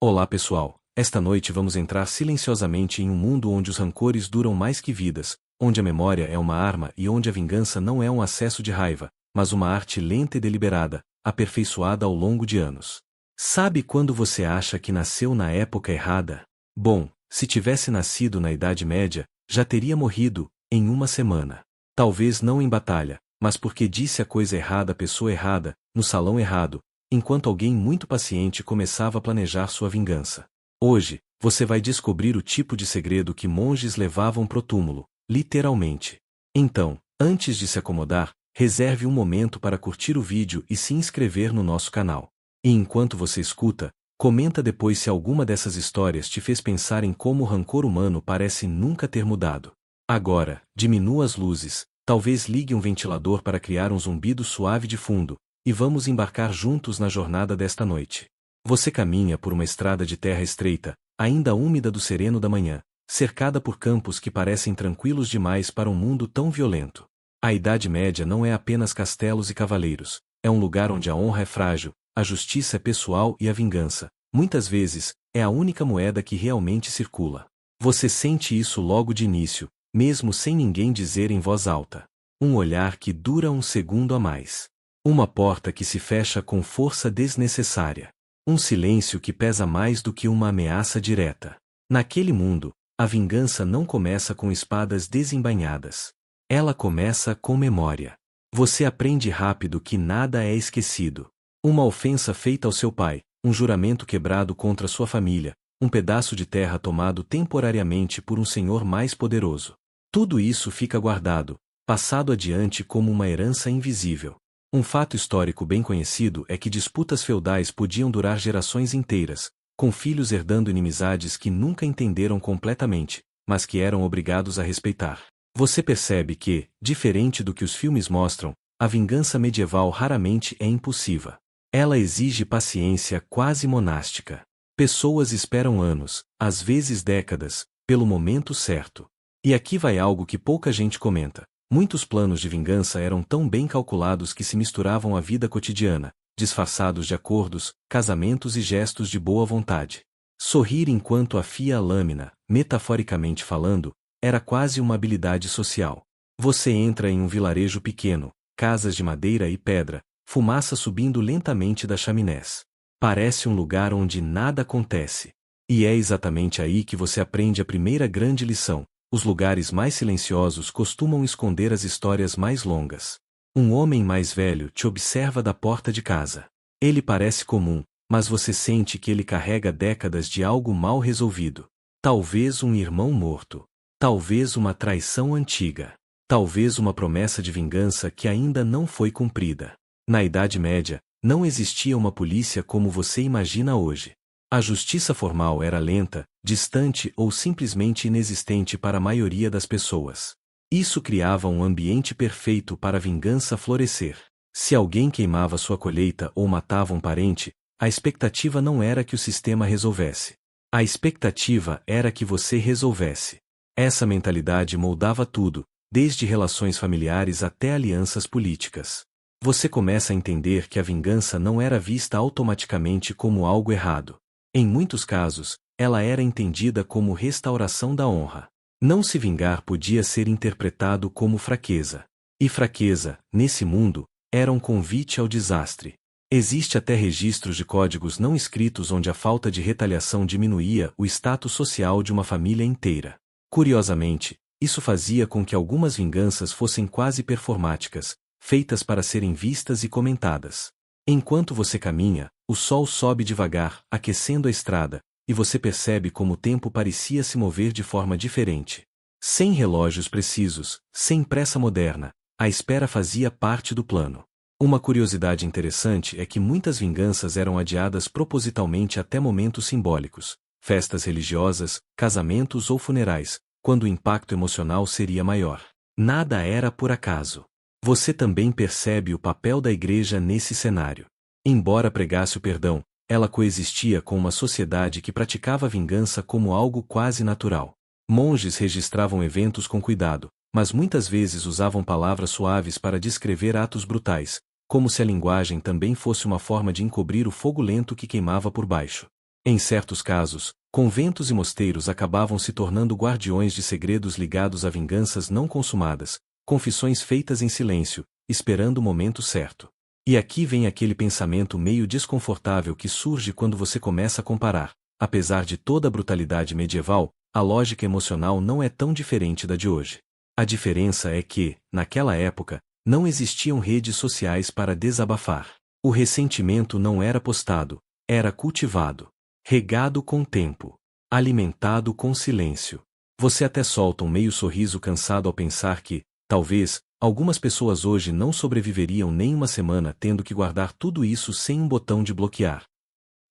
Olá pessoal, esta noite vamos entrar silenciosamente em um mundo onde os rancores duram mais que vidas, onde a memória é uma arma e onde a vingança não é um acesso de raiva, mas uma arte lenta e deliberada, aperfeiçoada ao longo de anos. Sabe quando você acha que nasceu na época errada? Bom, se tivesse nascido na Idade Média, já teria morrido, em uma semana. Talvez não em batalha, mas porque disse a coisa errada à pessoa errada, no salão errado, enquanto alguém muito paciente começava a planejar sua vingança. Hoje, você vai descobrir o tipo de segredo que monges levavam pro túmulo, literalmente. Então, antes de se acomodar, reserve um momento para curtir o vídeo e se inscrever no nosso canal. E enquanto você escuta, comenta depois se alguma dessas histórias te fez pensar em como o rancor humano parece nunca ter mudado. Agora, diminua as luzes, talvez ligue um ventilador para criar um zumbido suave de fundo, e vamos embarcar juntos na jornada desta noite. Você caminha por uma estrada de terra estreita, ainda úmida do sereno da manhã, cercada por campos que parecem tranquilos demais para um mundo tão violento. A Idade Média não é apenas castelos e cavaleiros, é um lugar onde a honra é frágil, a justiça é pessoal e a vingança, muitas vezes, é a única moeda que realmente circula. Você sente isso logo de início, mesmo sem ninguém dizer em voz alta. Um olhar que dura um segundo a mais. Uma porta que se fecha com força desnecessária. Um silêncio que pesa mais do que uma ameaça direta. Naquele mundo, a vingança não começa com espadas desembainhadas. Ela começa com memória. Você aprende rápido que nada é esquecido. Uma ofensa feita ao seu pai, um juramento quebrado contra sua família, um pedaço de terra tomado temporariamente por um senhor mais poderoso. Tudo isso fica guardado, passado adiante como uma herança invisível. Um fato histórico bem conhecido é que disputas feudais podiam durar gerações inteiras, com filhos herdando inimizades que nunca entenderam completamente, mas que eram obrigados a respeitar. Você percebe que, diferente do que os filmes mostram, a vingança medieval raramente é impulsiva. Ela exige paciência quase monástica. Pessoas esperam anos, às vezes décadas, pelo momento certo. E aqui vai algo que pouca gente comenta. Muitos planos de vingança eram tão bem calculados que se misturavam à vida cotidiana, disfarçados de acordos, casamentos e gestos de boa vontade. Sorrir enquanto afia a lâmina, metaforicamente falando, era quase uma habilidade social. Você entra em um vilarejo pequeno, casas de madeira e pedra, fumaça subindo lentamente das chaminés. Parece um lugar onde nada acontece. E é exatamente aí que você aprende a primeira grande lição. Os lugares mais silenciosos costumam esconder as histórias mais longas. Um homem mais velho te observa da porta de casa. Ele parece comum, mas você sente que ele carrega décadas de algo mal resolvido. Talvez um irmão morto. Talvez uma traição antiga. Talvez uma promessa de vingança que ainda não foi cumprida. Na Idade Média, não existia uma polícia como você imagina hoje. A justiça formal era lenta, distante ou simplesmente inexistente para a maioria das pessoas. Isso criava um ambiente perfeito para a vingança florescer. Se alguém queimava sua colheita ou matava um parente, a expectativa não era que o sistema resolvesse. A expectativa era que você resolvesse. Essa mentalidade moldava tudo, desde relações familiares até alianças políticas. Você começa a entender que a vingança não era vista automaticamente como algo errado. Em muitos casos, ela era entendida como restauração da honra. Não se vingar podia ser interpretado como fraqueza. E fraqueza, nesse mundo, era um convite ao desastre. Existe até registros de códigos não escritos onde a falta de retaliação diminuía o status social de uma família inteira. Curiosamente, isso fazia com que algumas vinganças fossem quase performáticas, feitas para serem vistas e comentadas. Enquanto você caminha, o sol sobe devagar, aquecendo a estrada, e você percebe como o tempo parecia se mover de forma diferente. Sem relógios precisos, sem pressa moderna, a espera fazia parte do plano. Uma curiosidade interessante é que muitas vinganças eram adiadas propositalmente até momentos simbólicos, festas religiosas, casamentos ou funerais, quando o impacto emocional seria maior. Nada era por acaso. Você também percebe o papel da igreja nesse cenário. Embora pregasse o perdão, ela coexistia com uma sociedade que praticava a vingança como algo quase natural. Monges registravam eventos com cuidado, mas muitas vezes usavam palavras suaves para descrever atos brutais, como se a linguagem também fosse uma forma de encobrir o fogo lento que queimava por baixo. Em certos casos, conventos e mosteiros acabavam se tornando guardiões de segredos ligados a vinganças não consumadas, confissões feitas em silêncio, esperando o momento certo. E aqui vem aquele pensamento meio desconfortável que surge quando você começa a comparar. Apesar de toda a brutalidade medieval, a lógica emocional não é tão diferente da de hoje. A diferença é que, naquela época, não existiam redes sociais para desabafar. O ressentimento não era postado, era cultivado, regado com tempo, alimentado com silêncio. Você até solta um meio sorriso cansado ao pensar que, talvez, algumas pessoas hoje não sobreviveriam nem uma semana tendo que guardar tudo isso sem um botão de bloquear.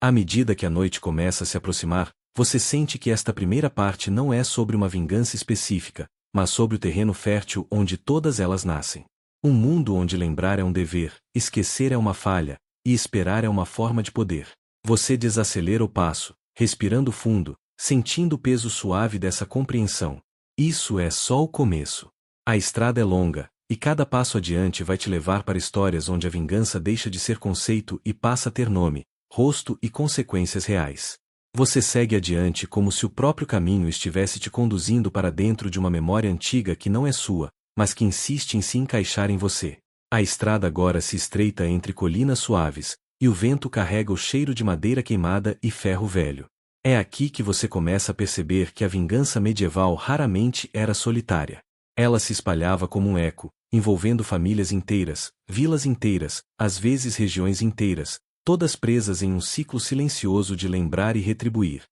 À medida que a noite começa a se aproximar, você sente que esta primeira parte não é sobre uma vingança específica, mas sobre o terreno fértil onde todas elas nascem. Um mundo onde lembrar é um dever, esquecer é uma falha, e esperar é uma forma de poder. Você desacelera o passo, respirando fundo, sentindo o peso suave dessa compreensão. Isso é só o começo. A estrada é longa, e cada passo adiante vai te levar para histórias onde a vingança deixa de ser conceito e passa a ter nome, rosto e consequências reais. Você segue adiante como se o próprio caminho estivesse te conduzindo para dentro de uma memória antiga que não é sua, mas que insiste em se encaixar em você. A estrada agora se estreita entre colinas suaves, e o vento carrega o cheiro de madeira queimada e ferro velho. É aqui que você começa a perceber que a vingança medieval raramente era solitária. Ela se espalhava como um eco, envolvendo famílias inteiras, vilas inteiras, às vezes regiões inteiras, todas presas em um ciclo silencioso de lembrar e retribuir.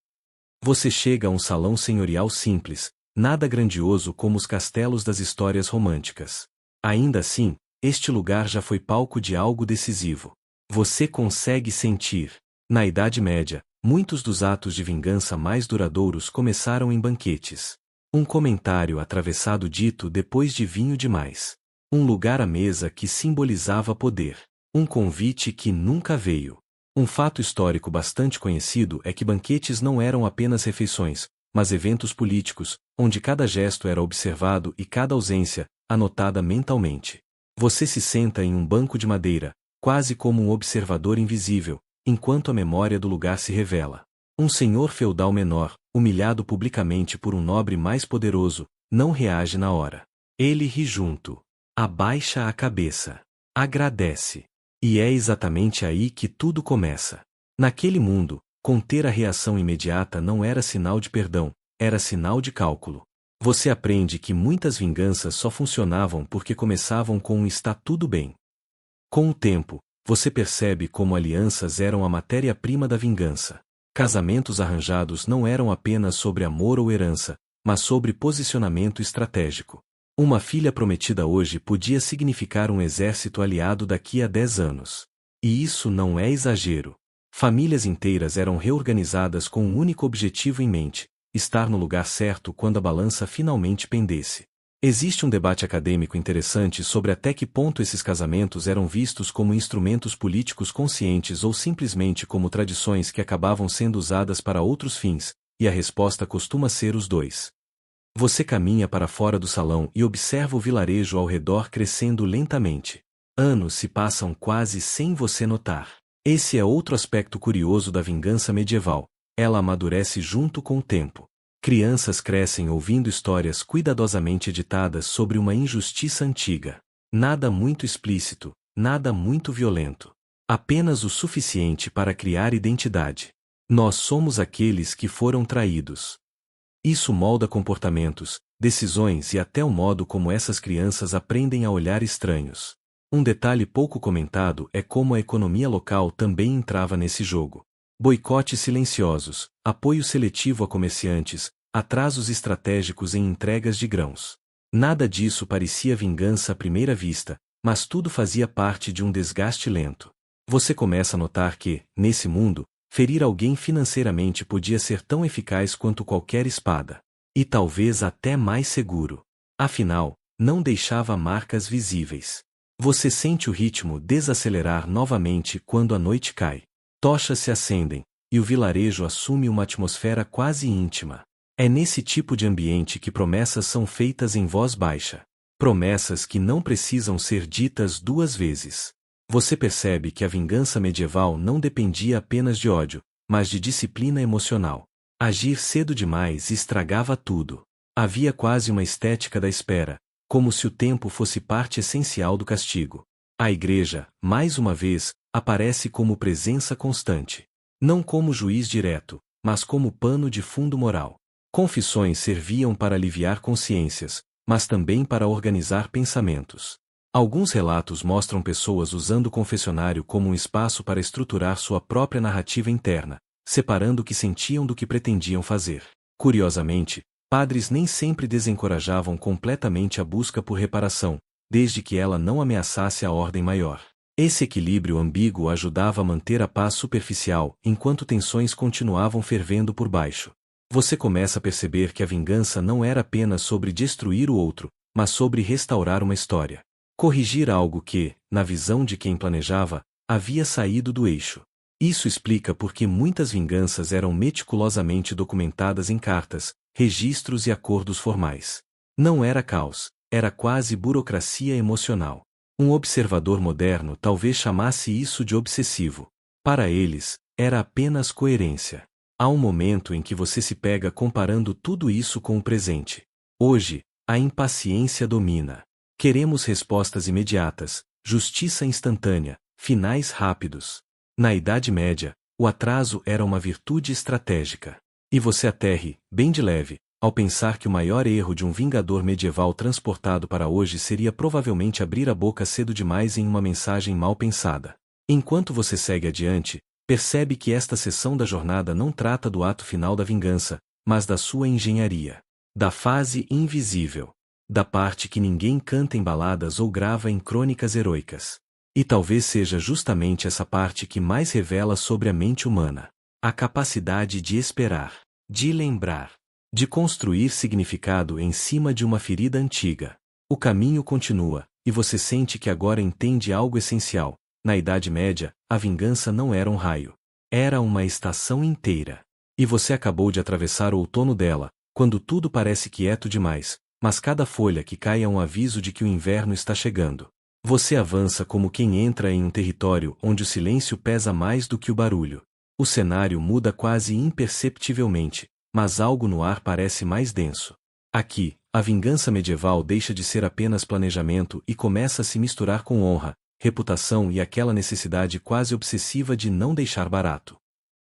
Você chega a um salão senhorial simples, nada grandioso como os castelos das histórias românticas. Ainda assim, este lugar já foi palco de algo decisivo. Você consegue sentir. Na Idade Média, muitos dos atos de vingança mais duradouros começaram em banquetes. Um comentário atravessado dito depois de vinho demais. Um lugar à mesa que simbolizava poder. Um convite que nunca veio. Um fato histórico bastante conhecido é que banquetes não eram apenas refeições, mas eventos políticos, onde cada gesto era observado e cada ausência, anotada mentalmente. Você se senta em um banco de madeira, quase como um observador invisível, enquanto a memória do lugar se revela. Um senhor feudal menor, humilhado publicamente por um nobre mais poderoso, não reage na hora. Ele ri junto. Abaixa a cabeça. Agradece. E é exatamente aí que tudo começa. Naquele mundo, conter a reação imediata não era sinal de perdão, era sinal de cálculo. Você aprende que muitas vinganças só funcionavam porque começavam com um está tudo bem. Com o tempo, você percebe como alianças eram a matéria-prima da vingança. Casamentos arranjados não eram apenas sobre amor ou herança, mas sobre posicionamento estratégico. Uma filha prometida hoje podia significar um exército aliado daqui a 10 anos. E isso não é exagero. Famílias inteiras eram reorganizadas com um único objetivo em mente: estar no lugar certo quando a balança finalmente pendesse. Existe um debate acadêmico interessante sobre até que ponto esses casamentos eram vistos como instrumentos políticos conscientes ou simplesmente como tradições que acabavam sendo usadas para outros fins, e a resposta costuma ser os dois. Você caminha para fora do salão e observa o vilarejo ao redor crescendo lentamente. Anos se passam quase sem você notar. Esse é outro aspecto curioso da vingança medieval. Ela amadurece junto com o tempo. Crianças crescem ouvindo histórias cuidadosamente editadas sobre uma injustiça antiga. Nada muito explícito, nada muito violento. Apenas o suficiente para criar identidade. Nós somos aqueles que foram traídos. Isso molda comportamentos, decisões e até o modo como essas crianças aprendem a olhar estranhos. Um detalhe pouco comentado é como a economia local também entrava nesse jogo. Boicotes silenciosos, apoio seletivo a comerciantes, atrasos estratégicos em entregas de grãos. Nada disso parecia vingança à primeira vista, mas tudo fazia parte de um desgaste lento. Você começa a notar que, nesse mundo, ferir alguém financeiramente podia ser tão eficaz quanto qualquer espada. E talvez até mais seguro. Afinal, não deixava marcas visíveis. Você sente o ritmo desacelerar novamente quando a noite cai. Tochas se acendem, e o vilarejo assume uma atmosfera quase íntima. É nesse tipo de ambiente que promessas são feitas em voz baixa. Promessas que não precisam ser ditas duas vezes. Você percebe que a vingança medieval não dependia apenas de ódio, mas de disciplina emocional. Agir cedo demais estragava tudo. Havia quase uma estética da espera, como se o tempo fosse parte essencial do castigo. A igreja, mais uma vez, aparece como presença constante. Não como juiz direto, mas como pano de fundo moral. Confissões serviam para aliviar consciências, mas também para organizar pensamentos. Alguns relatos mostram pessoas usando o confessionário como um espaço para estruturar sua própria narrativa interna, separando o que sentiam do que pretendiam fazer. Curiosamente, padres nem sempre desencorajavam completamente a busca por reparação, desde que ela não ameaçasse a ordem maior. Esse equilíbrio ambíguo ajudava a manter a paz superficial, enquanto tensões continuavam fervendo por baixo. Você começa a perceber que a vingança não era apenas sobre destruir o outro, mas sobre restaurar uma história. Corrigir algo que, na visão de quem planejava, havia saído do eixo. Isso explica por que muitas vinganças eram meticulosamente documentadas em cartas, registros e acordos formais. Não era caos, era quase burocracia emocional. Um observador moderno talvez chamasse isso de obsessivo. Para eles, era apenas coerência. Há um momento em que você se pega comparando tudo isso com o presente. Hoje, a impaciência domina. Queremos respostas imediatas, justiça instantânea, finais rápidos. Na Idade Média, o atraso era uma virtude estratégica. E você aterre, bem de leve, ao pensar que o maior erro de um vingador medieval transportado para hoje seria provavelmente abrir a boca cedo demais em uma mensagem mal pensada. Enquanto você segue adiante, percebe que esta seção da jornada não trata do ato final da vingança, mas da sua engenharia. Da fase invisível. Da parte que ninguém canta em baladas ou grava em crônicas heroicas. E talvez seja justamente essa parte que mais revela sobre a mente humana. A capacidade de esperar, de lembrar, de construir significado em cima de uma ferida antiga. O caminho continua, e você sente que agora entende algo essencial. Na Idade Média, a vingança não era um raio. Era uma estação inteira. E você acabou de atravessar o outono dela, quando tudo parece quieto demais, mas cada folha que cai é um aviso de que o inverno está chegando. Você avança como quem entra em um território onde o silêncio pesa mais do que o barulho. O cenário muda quase imperceptivelmente, mas algo no ar parece mais denso. Aqui, a vingança medieval deixa de ser apenas planejamento e começa a se misturar com honra, reputação e aquela necessidade quase obsessiva de não deixar barato.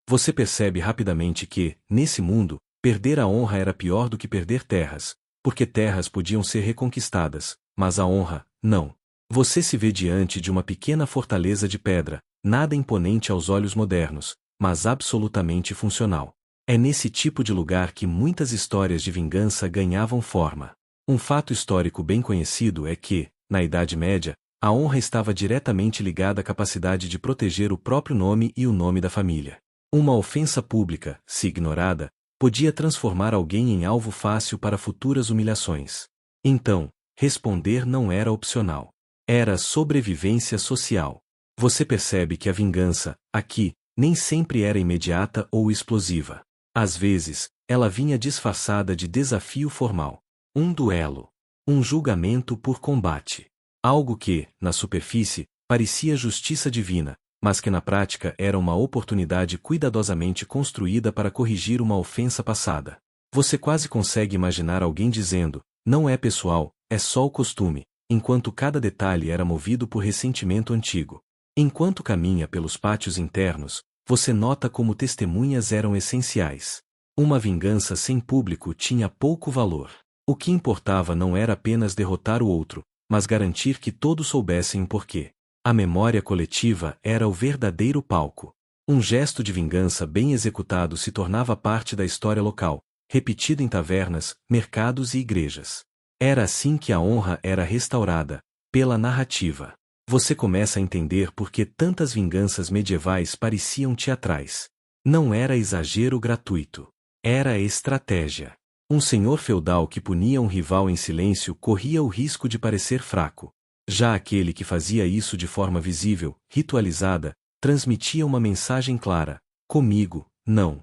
Você percebe rapidamente que, nesse mundo, perder a honra era pior do que perder terras, porque terras podiam ser reconquistadas, mas a honra, não. Você se vê diante de uma pequena fortaleza de pedra, nada imponente aos olhos modernos, mas absolutamente funcional. É nesse tipo de lugar que muitas histórias de vingança ganhavam forma. Um fato histórico bem conhecido é que, na Idade Média, a honra estava diretamente ligada à capacidade de proteger o próprio nome e o nome da família. Uma ofensa pública, se ignorada, podia transformar alguém em alvo fácil para futuras humilhações. Então, responder não era opcional. Era sobrevivência social. Você percebe que a vingança, aqui, nem sempre era imediata ou explosiva. Às vezes, ela vinha disfarçada de desafio formal. Um duelo. Um julgamento por combate. Algo que, na superfície, parecia justiça divina, mas que na prática era uma oportunidade cuidadosamente construída para corrigir uma ofensa passada. Você quase consegue imaginar alguém dizendo, não é pessoal, é só o costume, enquanto cada detalhe era movido por ressentimento antigo. Enquanto caminha pelos pátios internos, você nota como testemunhas eram essenciais. Uma vingança sem público tinha pouco valor. O que importava não era apenas derrotar o outro, mas garantir que todos soubessem o porquê. A memória coletiva era o verdadeiro palco. Um gesto de vingança bem executado se tornava parte da história local, repetido em tavernas, mercados e igrejas. Era assim que a honra era restaurada, pela narrativa. Você começa a entender por que tantas vinganças medievais pareciam teatrais. Não era exagero gratuito. Era estratégia. Um senhor feudal que punia um rival em silêncio corria o risco de parecer fraco. Já aquele que fazia isso de forma visível, ritualizada, transmitia uma mensagem clara: comigo, não.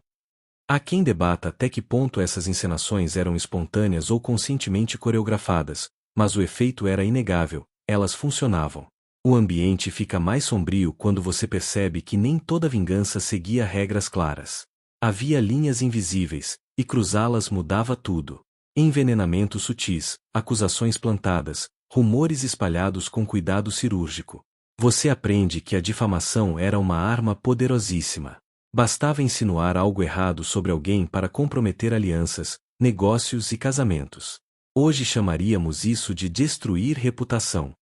Há quem debata até que ponto essas encenações eram espontâneas ou conscientemente coreografadas, mas o efeito era inegável, elas funcionavam. O ambiente fica mais sombrio quando você percebe que nem toda vingança seguia regras claras. Havia linhas invisíveis, e cruzá-las mudava tudo. Envenenamentos sutis, acusações plantadas, rumores espalhados com cuidado cirúrgico. Você aprende que a difamação era uma arma poderosíssima. Bastava insinuar algo errado sobre alguém para comprometer alianças, negócios e casamentos. Hoje chamaríamos isso de destruir reputação.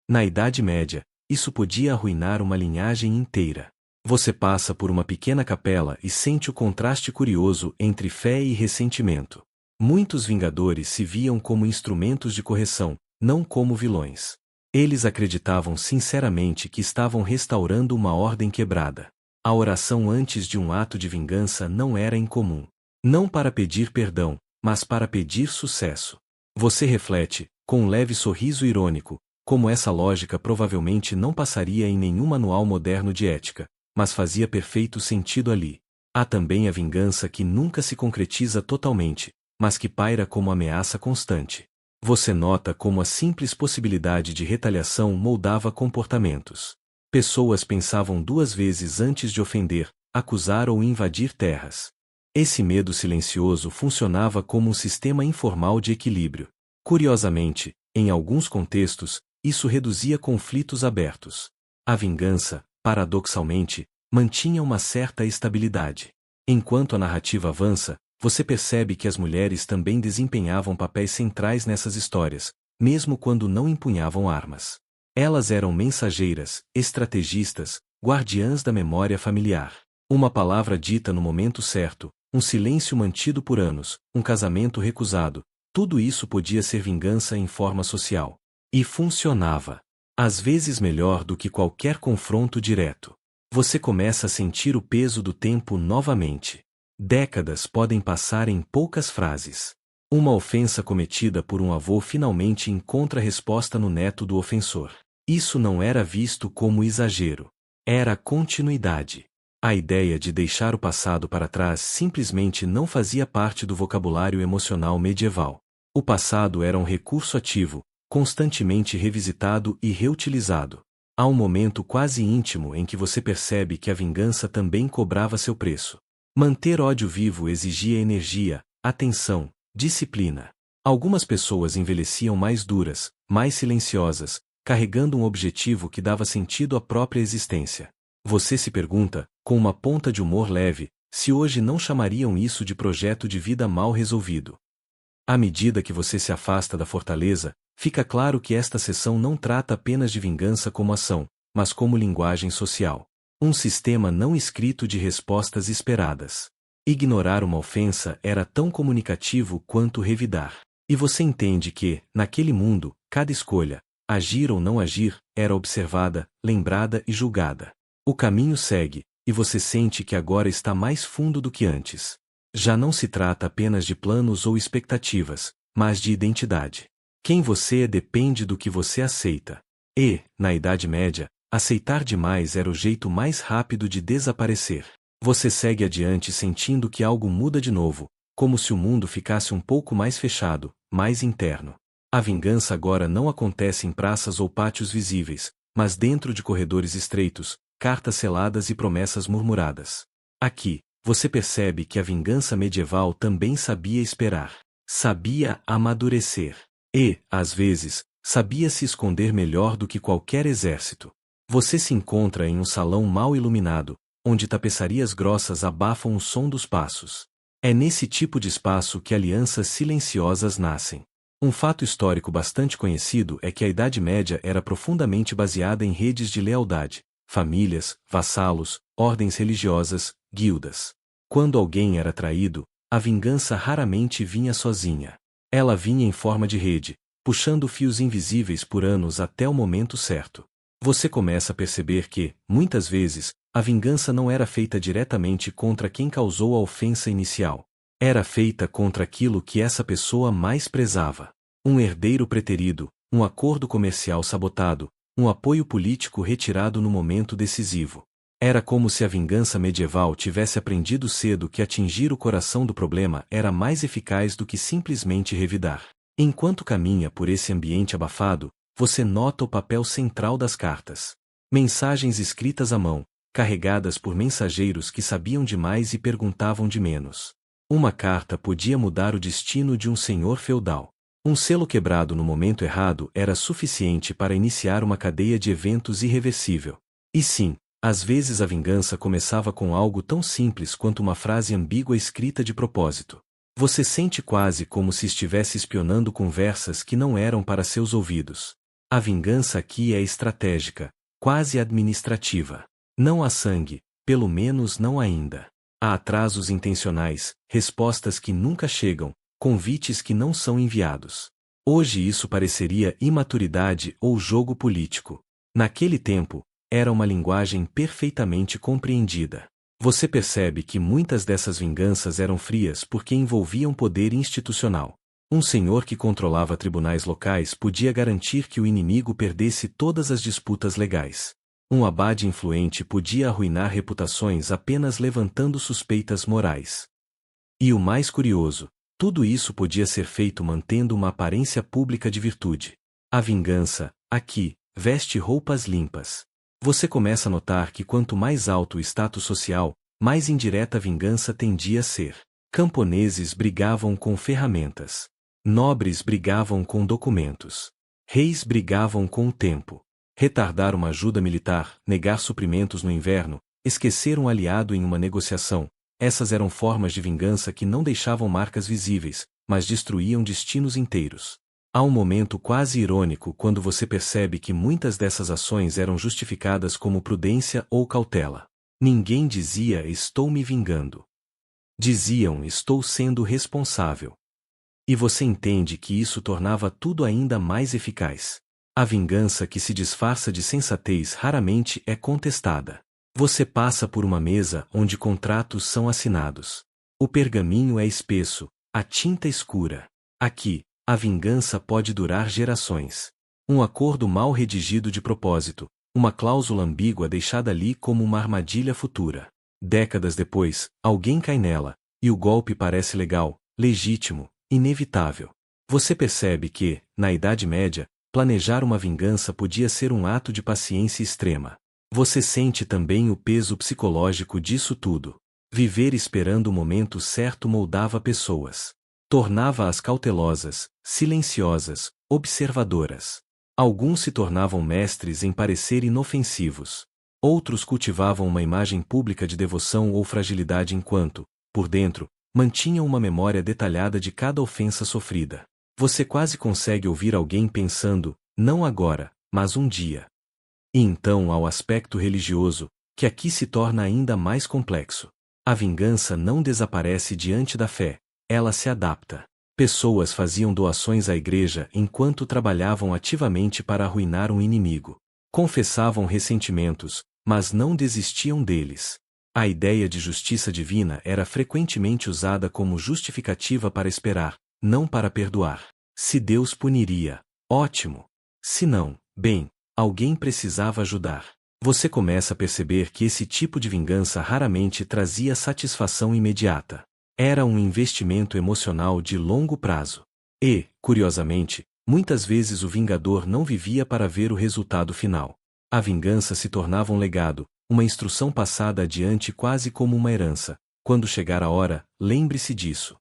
Na Idade Média, isso podia arruinar uma linhagem inteira. Você passa por uma pequena capela e sente o contraste curioso entre fé e ressentimento. Muitos vingadores se viam como instrumentos de correção, não como vilões. Eles acreditavam sinceramente que estavam restaurando uma ordem quebrada. A oração antes de um ato de vingança não era incomum. Não para pedir perdão, mas para pedir sucesso. Você reflete, com um leve sorriso irônico, como essa lógica provavelmente não passaria em nenhum manual moderno de ética, mas fazia perfeito sentido ali. Há também a vingança que nunca se concretiza totalmente, mas que paira como ameaça constante. Você nota como a simples possibilidade de retaliação moldava comportamentos. Pessoas pensavam duas vezes antes de ofender, acusar ou invadir terras. Esse medo silencioso funcionava como um sistema informal de equilíbrio. Curiosamente, em alguns contextos, isso reduzia conflitos abertos. A vingança, paradoxalmente, mantinha uma certa estabilidade. Enquanto a narrativa avança, você percebe que as mulheres também desempenhavam papéis centrais nessas histórias, mesmo quando não empunhavam armas. Elas eram mensageiras, estrategistas, guardiãs da memória familiar. Uma palavra dita no momento certo, um silêncio mantido por anos, um casamento recusado, tudo isso podia ser vingança em forma social. E funcionava. Às vezes melhor do que qualquer confronto direto. Você começa a sentir o peso do tempo novamente. Décadas podem passar em poucas frases. Uma ofensa cometida por um avô finalmente encontra resposta no neto do ofensor. Isso não era visto como exagero. Era continuidade. A ideia de deixar o passado para trás simplesmente não fazia parte do vocabulário emocional medieval. O passado era um recurso ativo, constantemente revisitado e reutilizado. Há um momento quase íntimo em que você percebe que a vingança também cobrava seu preço. Manter ódio vivo exigia energia, atenção, disciplina. Algumas pessoas envelheciam mais duras, mais silenciosas, carregando um objetivo que dava sentido à própria existência. Você se pergunta, com uma ponta de humor leve, se hoje não chamariam isso de projeto de vida mal resolvido. À medida que você se afasta da fortaleza, fica claro que esta seção não trata apenas de vingança como ação, mas como linguagem social. Um sistema não escrito de respostas esperadas. Ignorar uma ofensa era tão comunicativo quanto revidar. E você entende que, naquele mundo, cada escolha, agir ou não agir, era observada, lembrada e julgada. O caminho segue, e você sente que agora está mais fundo do que antes. Já não se trata apenas de planos ou expectativas, mas de identidade. Quem você é depende do que você aceita. E, na Idade Média, aceitar demais era o jeito mais rápido de desaparecer. Você segue adiante sentindo que algo muda de novo, como se o mundo ficasse um pouco mais fechado, mais interno. A vingança agora não acontece em praças ou pátios visíveis, mas dentro de corredores estreitos, cartas seladas e promessas murmuradas. Aqui, você percebe que a vingança medieval também sabia esperar. Sabia amadurecer. E, às vezes, sabia se esconder melhor do que qualquer exército. Você se encontra em um salão mal iluminado, onde tapeçarias grossas abafam o som dos passos. É nesse tipo de espaço que alianças silenciosas nascem. Um fato histórico bastante conhecido é que a Idade Média era profundamente baseada em redes de lealdade, famílias, vassalos, ordens religiosas, guildas. Quando alguém era traído, a vingança raramente vinha sozinha. Ela vinha em forma de rede, puxando fios invisíveis por anos até o momento certo. Você começa a perceber que, muitas vezes, a vingança não era feita diretamente contra quem causou a ofensa inicial. Era feita contra aquilo que essa pessoa mais prezava. Um herdeiro preterido, um acordo comercial sabotado, um apoio político retirado no momento decisivo. Era como se a vingança medieval tivesse aprendido cedo que atingir o coração do problema era mais eficaz do que simplesmente revidar. Enquanto caminha por esse ambiente abafado, você nota o papel central das cartas. Mensagens escritas à mão, carregadas por mensageiros que sabiam demais e perguntavam de menos. Uma carta podia mudar o destino de um senhor feudal. Um selo quebrado no momento errado era suficiente para iniciar uma cadeia de eventos irreversível. E sim, às vezes a vingança começava com algo tão simples quanto uma frase ambígua escrita de propósito. Você sente quase como se estivesse espionando conversas que não eram para seus ouvidos. A vingança aqui é estratégica, quase administrativa. Não há sangue, pelo menos não ainda. Há atrasos intencionais, respostas que nunca chegam, convites que não são enviados. Hoje isso pareceria imaturidade ou jogo político. Naquele tempo, era uma linguagem perfeitamente compreendida. Você percebe que muitas dessas vinganças eram frias porque envolviam poder institucional. Um senhor que controlava tribunais locais podia garantir que o inimigo perdesse todas as disputas legais. Um abade influente podia arruinar reputações apenas levantando suspeitas morais. E o mais curioso, tudo isso podia ser feito mantendo uma aparência pública de virtude. A vingança, aqui, veste roupas limpas. Você começa a notar que quanto mais alto o status social, mais indireta a vingança tendia a ser. Camponeses brigavam com ferramentas. Nobres brigavam com documentos. Reis brigavam com o tempo. Retardar uma ajuda militar, negar suprimentos no inverno, esquecer um aliado em uma negociação, essas eram formas de vingança que não deixavam marcas visíveis, mas destruíam destinos inteiros. Há um momento quase irônico quando você percebe que muitas dessas ações eram justificadas como prudência ou cautela. Ninguém dizia estou me vingando. Diziam estou sendo responsável. E você entende que isso tornava tudo ainda mais eficaz. A vingança que se disfarça de sensatez raramente é contestada. Você passa por uma mesa onde contratos são assinados. O pergaminho é espesso, a tinta escura. Aqui, a vingança pode durar gerações. Um acordo mal redigido de propósito, uma cláusula ambígua deixada ali como uma armadilha futura. Décadas depois, alguém cai nela, e o golpe parece legal, legítimo, inevitável. Você percebe que, na Idade Média, planejar uma vingança podia ser um ato de paciência extrema. Você sente também o peso psicológico disso tudo. Viver esperando o momento certo moldava pessoas. Tornava-as cautelosas, silenciosas, observadoras. Alguns se tornavam mestres em parecer inofensivos. Outros cultivavam uma imagem pública de devoção ou fragilidade enquanto, por dentro, mantinham uma memória detalhada de cada ofensa sofrida. Você quase consegue ouvir alguém pensando, não agora, mas um dia. E então há o aspecto religioso, que aqui se torna ainda mais complexo. A vingança não desaparece diante da fé, ela se adapta. Pessoas faziam doações à igreja enquanto trabalhavam ativamente para arruinar um inimigo. Confessavam ressentimentos, mas não desistiam deles. A ideia de justiça divina era frequentemente usada como justificativa para esperar, não para perdoar. Se Deus puniria, ótimo. Se não, bem, alguém precisava ajudar. Você começa a perceber que esse tipo de vingança raramente trazia satisfação imediata. Era um investimento emocional de longo prazo. E, curiosamente, muitas vezes o vingador não vivia para ver o resultado final. A vingança se tornava um legado, uma instrução passada adiante quase como uma herança. Quando chegar a hora, lembre-se disso.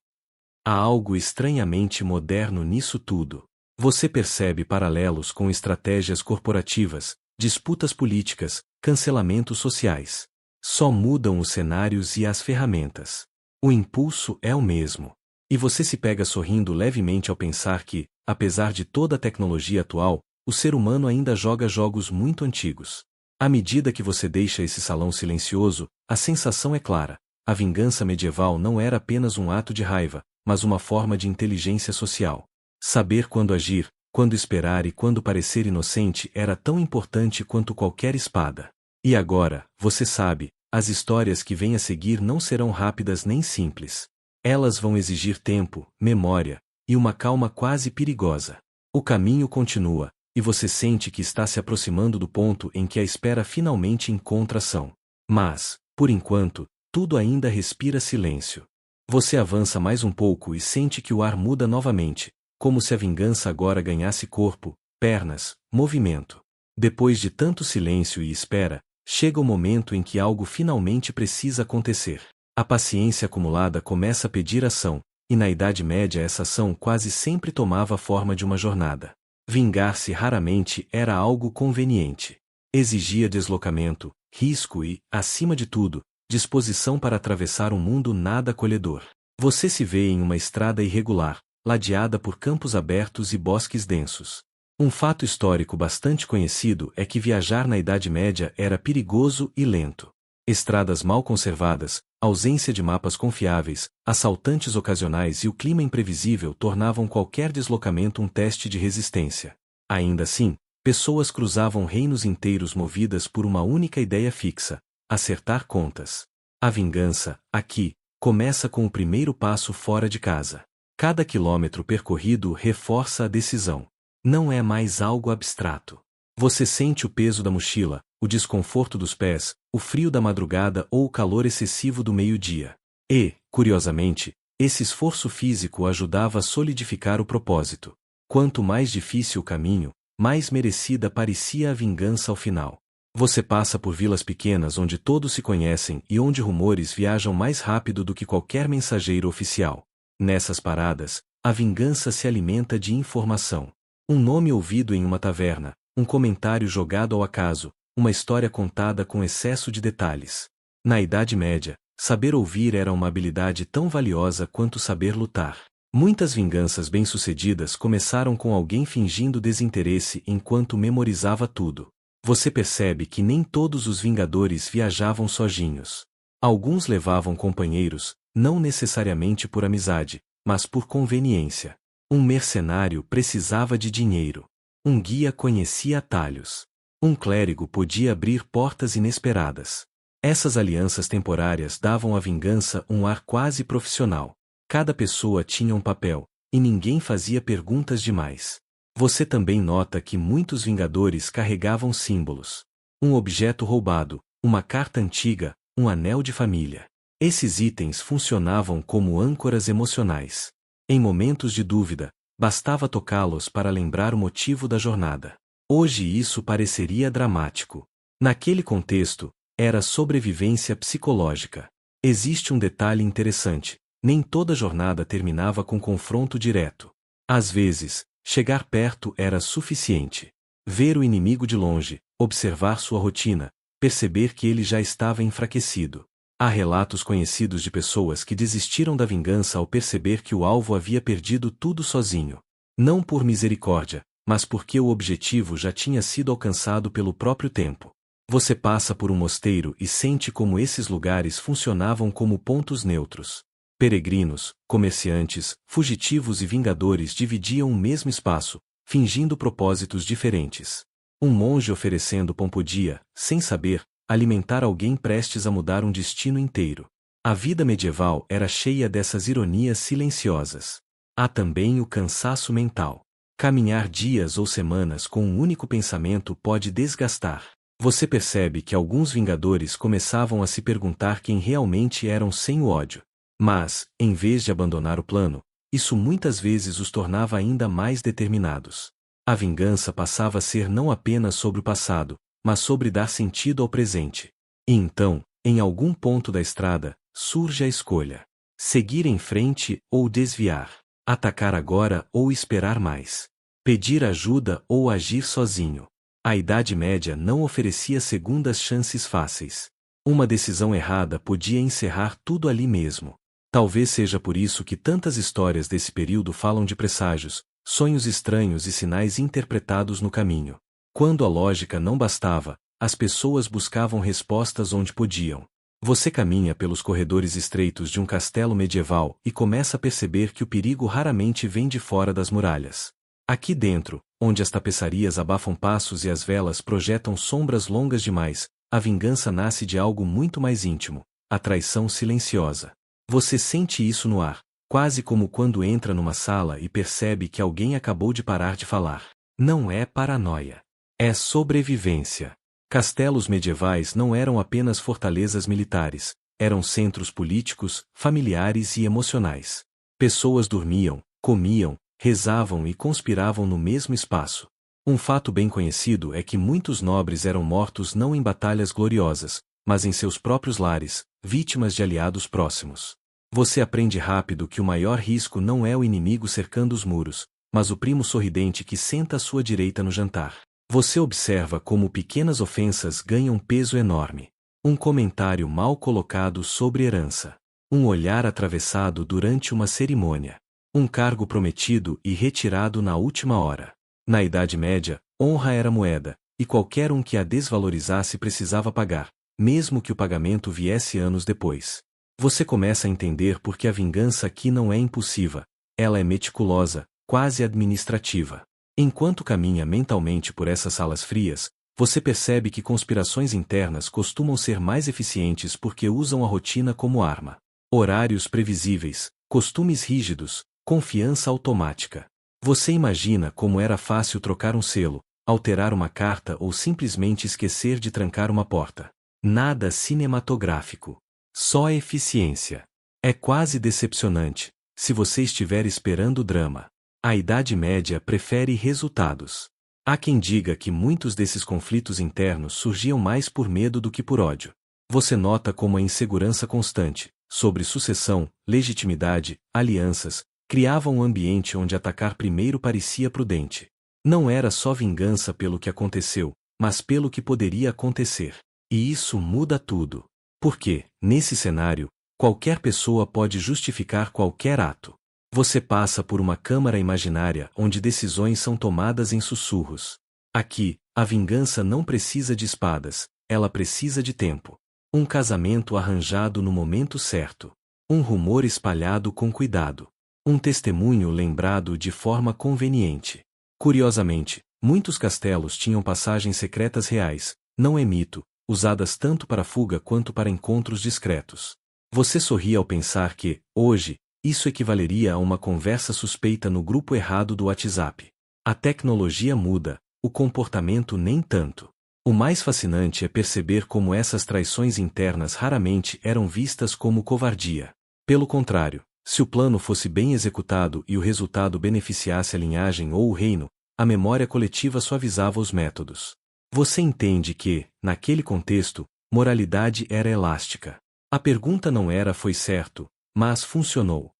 Há algo estranhamente moderno nisso tudo. Você percebe paralelos com estratégias corporativas, disputas políticas, cancelamentos sociais. Só mudam os cenários e as ferramentas. O impulso é o mesmo. E você se pega sorrindo levemente ao pensar que, apesar de toda a tecnologia atual, o ser humano ainda joga jogos muito antigos. À medida que você deixa esse salão silencioso, a sensação é clara. A vingança medieval não era apenas um ato de raiva, mas uma forma de inteligência social. Saber quando agir, quando esperar e quando parecer inocente era tão importante quanto qualquer espada. E agora, você sabe, as histórias que vêm a seguir não serão rápidas nem simples. Elas vão exigir tempo, memória, e uma calma quase perigosa. O caminho continua, e você sente que está se aproximando do ponto em que a espera finalmente encontra ação. Mas, por enquanto, tudo ainda respira silêncio. Você avança mais um pouco e sente que o ar muda novamente, como se a vingança agora ganhasse corpo, pernas, movimento. Depois de tanto silêncio e espera, chega o momento em que algo finalmente precisa acontecer. A paciência acumulada começa a pedir ação, e na Idade Média essa ação quase sempre tomava a forma de uma jornada. Vingar-se raramente era algo conveniente. Exigia deslocamento, risco e, acima de tudo, disposição para atravessar um mundo nada acolhedor. Você se vê em uma estrada irregular, ladeada por campos abertos e bosques densos. Um fato histórico bastante conhecido é que viajar na Idade Média era perigoso e lento. Estradas mal conservadas, ausência de mapas confiáveis, assaltantes ocasionais e o clima imprevisível tornavam qualquer deslocamento um teste de resistência. Ainda assim, pessoas cruzavam reinos inteiros movidas por uma única ideia fixa: acertar contas. A vingança, aqui, começa com o primeiro passo fora de casa. Cada quilômetro percorrido reforça a decisão. Não é mais algo abstrato. Você sente o peso da mochila, o desconforto dos pés, o frio da madrugada ou o calor excessivo do meio-dia. E, curiosamente, esse esforço físico ajudava a solidificar o propósito. Quanto mais difícil o caminho, mais merecida parecia a vingança ao final. Você passa por vilas pequenas onde todos se conhecem e onde rumores viajam mais rápido do que qualquer mensageiro oficial. Nessas paradas, a vingança se alimenta de informação. Um nome ouvido em uma taverna, um comentário jogado ao acaso, uma história contada com excesso de detalhes. Na Idade Média, saber ouvir era uma habilidade tão valiosa quanto saber lutar. Muitas vinganças bem-sucedidas começaram com alguém fingindo desinteresse enquanto memorizava tudo. Você percebe que nem todos os vingadores viajavam sozinhos. Alguns levavam companheiros, não necessariamente por amizade, mas por conveniência. Um mercenário precisava de dinheiro. Um guia conhecia atalhos. Um clérigo podia abrir portas inesperadas. Essas alianças temporárias davam à vingança um ar quase profissional. Cada pessoa tinha um papel, e ninguém fazia perguntas demais. Você também nota que muitos vingadores carregavam símbolos. Um objeto roubado, uma carta antiga, um anel de família. Esses itens funcionavam como âncoras emocionais. Em momentos de dúvida, bastava tocá-los para lembrar o motivo da jornada. Hoje isso pareceria dramático. Naquele contexto, era sobrevivência psicológica. Existe um detalhe interessante: nem toda jornada terminava com confronto direto. Às vezes, chegar perto era suficiente. Ver o inimigo de longe, observar sua rotina, perceber que ele já estava enfraquecido. Há relatos conhecidos de pessoas que desistiram da vingança ao perceber que o alvo havia perdido tudo sozinho. Não por misericórdia, mas porque o objetivo já tinha sido alcançado pelo próprio tempo. Você passa por um mosteiro e sente como esses lugares funcionavam como pontos neutros. Peregrinos, comerciantes, fugitivos e vingadores dividiam o mesmo espaço, fingindo propósitos diferentes. Um monge oferecendo pão podia, sem saber, alimentar alguém prestes a mudar um destino inteiro. A vida medieval era cheia dessas ironias silenciosas. Há também o cansaço mental. Caminhar dias ou semanas com um único pensamento pode desgastar. Você percebe que alguns vingadores começavam a se perguntar quem realmente eram sem o ódio. Mas, em vez de abandonar o plano, isso muitas vezes os tornava ainda mais determinados. A vingança passava a ser não apenas sobre o passado, mas sobre dar sentido ao presente. E então, em algum ponto da estrada, surge a escolha: seguir em frente ou desviar, atacar agora ou esperar mais, pedir ajuda ou agir sozinho. A Idade Média não oferecia segundas chances fáceis. Uma decisão errada podia encerrar tudo ali mesmo. Talvez seja por isso que tantas histórias desse período falam de presságios, sonhos estranhos e sinais interpretados no caminho. Quando a lógica não bastava, as pessoas buscavam respostas onde podiam. Você caminha pelos corredores estreitos de um castelo medieval e começa a perceber que o perigo raramente vem de fora das muralhas. Aqui dentro, onde as tapeçarias abafam passos e as velas projetam sombras longas demais, a vingança nasce de algo muito mais íntimo: a traição silenciosa. Você sente isso no ar, quase como quando entra numa sala e percebe que alguém acabou de parar de falar. Não é paranoia. É sobrevivência. Castelos medievais não eram apenas fortalezas militares, eram centros políticos, familiares e emocionais. Pessoas dormiam, comiam, rezavam e conspiravam no mesmo espaço. Um fato bem conhecido é que muitos nobres eram mortos não em batalhas gloriosas, mas em seus próprios lares, vítimas de aliados próximos. Você aprende rápido que o maior risco não é o inimigo cercando os muros, mas o primo sorridente que senta à sua direita no jantar. Você observa como pequenas ofensas ganham peso enorme. Um comentário mal colocado sobre herança. Um olhar atravessado durante uma cerimônia. Um cargo prometido e retirado na última hora. Na Idade Média, honra era moeda, e qualquer um que a desvalorizasse precisava pagar, mesmo que o pagamento viesse anos depois. Você começa a entender por que a vingança aqui não é impulsiva, ela é meticulosa, quase administrativa. Enquanto caminha mentalmente por essas salas frias, você percebe que conspirações internas costumam ser mais eficientes porque usam a rotina como arma. Horários previsíveis, costumes rígidos, confiança automática. Você imagina como era fácil trocar um selo, alterar uma carta ou simplesmente esquecer de trancar uma porta. Nada cinematográfico. Só eficiência. É quase decepcionante, se você estiver esperando drama. A Idade Média prefere resultados. Há quem diga que muitos desses conflitos internos surgiam mais por medo do que por ódio. Você nota como a insegurança constante, sobre sucessão, legitimidade, alianças, criava um ambiente onde atacar primeiro parecia prudente. Não era só vingança pelo que aconteceu, mas pelo que poderia acontecer. E isso muda tudo. Porque, nesse cenário, qualquer pessoa pode justificar qualquer ato. Você passa por uma câmara imaginária onde decisões são tomadas em sussurros. Aqui, a vingança não precisa de espadas, ela precisa de tempo. Um casamento arranjado no momento certo. Um rumor espalhado com cuidado. Um testemunho lembrado de forma conveniente. Curiosamente, muitos castelos tinham passagens secretas reais, não é mito, usadas tanto para fuga quanto para encontros discretos. Você sorri ao pensar que, hoje, isso equivaleria a uma conversa suspeita no grupo errado do WhatsApp. A tecnologia muda, o comportamento nem tanto. O mais fascinante é perceber como essas traições internas raramente eram vistas como covardia. Pelo contrário, se o plano fosse bem executado e o resultado beneficiasse a linhagem ou o reino, a memória coletiva suavizava os métodos. Você entende que, naquele contexto, moralidade era elástica. A pergunta não era foi certo, mas funcionou.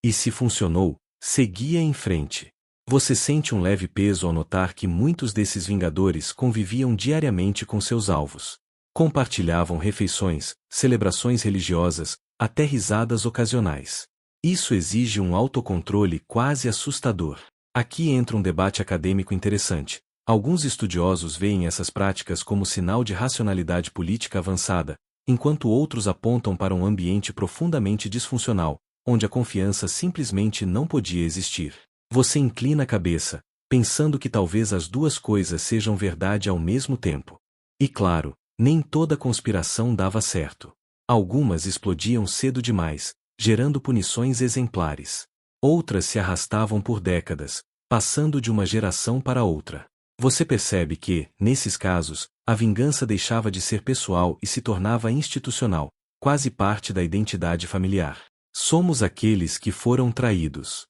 E se funcionou, seguia em frente. Você sente um leve peso ao notar que muitos desses vingadores conviviam diariamente com seus alvos. Compartilhavam refeições, celebrações religiosas, até risadas ocasionais. Isso exige um autocontrole quase assustador. Aqui entra um debate acadêmico interessante. Alguns estudiosos veem essas práticas como sinal de racionalidade política avançada, enquanto outros apontam para um ambiente profundamente disfuncional, onde a confiança simplesmente não podia existir. Você inclina a cabeça, pensando que talvez as duas coisas sejam verdade ao mesmo tempo. E claro, nem toda conspiração dava certo. Algumas explodiam cedo demais, gerando punições exemplares. Outras se arrastavam por décadas, passando de uma geração para outra. Você percebe que, nesses casos, a vingança deixava de ser pessoal e se tornava institucional, quase parte da identidade familiar. Somos aqueles que foram traídos.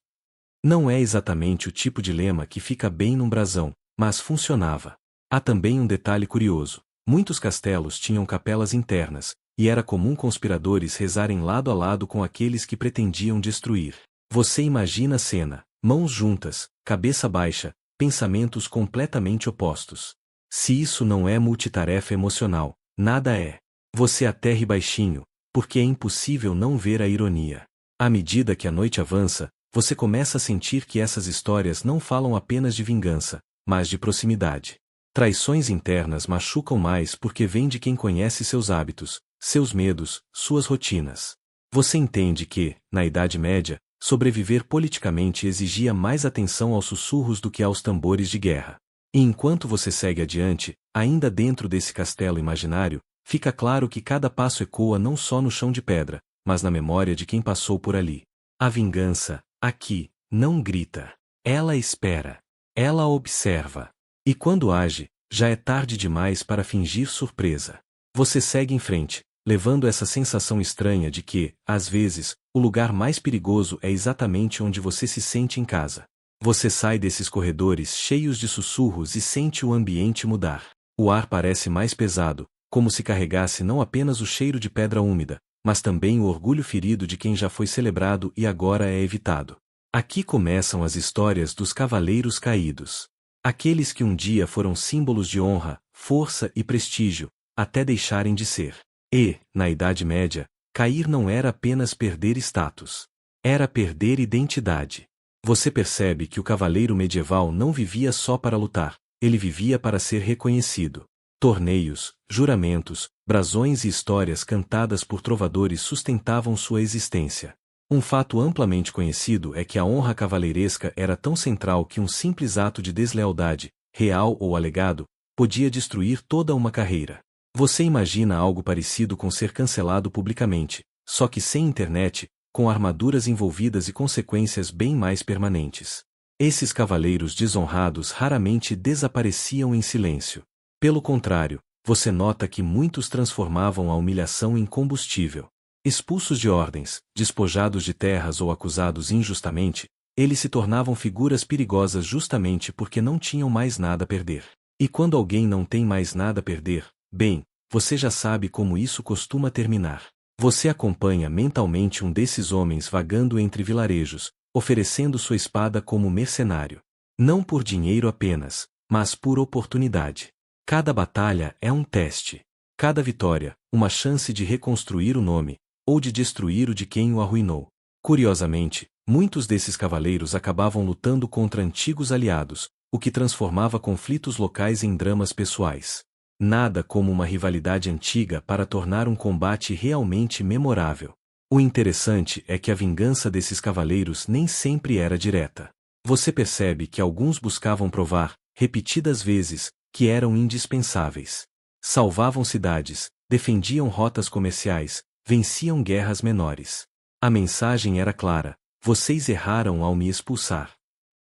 Não é exatamente o tipo de lema que fica bem num brasão, mas funcionava. Há também um detalhe curioso. Muitos castelos tinham capelas internas, e era comum conspiradores rezarem lado a lado com aqueles que pretendiam destruir. Você imagina a cena, mãos juntas, cabeça baixa, pensamentos completamente opostos. Se isso não é multitarefa emocional, nada é. Você aterre baixinho, porque é impossível não ver a ironia. À medida que a noite avança, você começa a sentir que essas histórias não falam apenas de vingança, mas de proximidade. Traições internas machucam mais porque vêm de quem conhece seus hábitos, seus medos, suas rotinas. Você entende que, na Idade Média, sobreviver politicamente exigia mais atenção aos sussurros do que aos tambores de guerra. E enquanto você segue adiante, ainda dentro desse castelo imaginário, fica claro que cada passo ecoa não só no chão de pedra, mas na memória de quem passou por ali. A vingança, aqui, não grita. Ela espera. Ela observa. E quando age, já é tarde demais para fingir surpresa. Você segue em frente, levando essa sensação estranha de que, às vezes, o lugar mais perigoso é exatamente onde você se sente em casa. Você sai desses corredores cheios de sussurros e sente o ambiente mudar. O ar parece mais pesado, como se carregasse não apenas o cheiro de pedra úmida, mas também o orgulho ferido de quem já foi celebrado e agora é evitado. Aqui começam as histórias dos cavaleiros caídos. Aqueles que um dia foram símbolos de honra, força e prestígio, até deixarem de ser. E, na Idade Média, cair não era apenas perder status. Era perder identidade. Você percebe que o cavaleiro medieval não vivia só para lutar, ele vivia para ser reconhecido. Torneios, juramentos, brasões e histórias cantadas por trovadores sustentavam sua existência. Um fato amplamente conhecido é que a honra cavaleiresca era tão central que um simples ato de deslealdade, real ou alegado, podia destruir toda uma carreira. Você imagina algo parecido com ser cancelado publicamente, só que sem internet, com armaduras envolvidas e consequências bem mais permanentes. Esses cavaleiros desonrados raramente desapareciam em silêncio. Pelo contrário, você nota que muitos transformavam a humilhação em combustível. Expulsos de ordens, despojados de terras ou acusados injustamente, eles se tornavam figuras perigosas justamente porque não tinham mais nada a perder. E quando alguém não tem mais nada a perder, bem, você já sabe como isso costuma terminar. Você acompanha mentalmente um desses homens vagando entre vilarejos, oferecendo sua espada como mercenário. Não por dinheiro apenas, mas por oportunidade. Cada batalha é um teste. Cada vitória, uma chance de reconstruir o nome, ou de destruir o de quem o arruinou. Curiosamente, muitos desses cavaleiros acabavam lutando contra antigos aliados, o que transformava conflitos locais em dramas pessoais. Nada como uma rivalidade antiga para tornar um combate realmente memorável. O interessante é que a vingança desses cavaleiros nem sempre era direta. Você percebe que alguns buscavam provar, repetidas vezes, que eram indispensáveis. Salvavam cidades, defendiam rotas comerciais, venciam guerras menores. A mensagem era clara: vocês erraram ao me expulsar.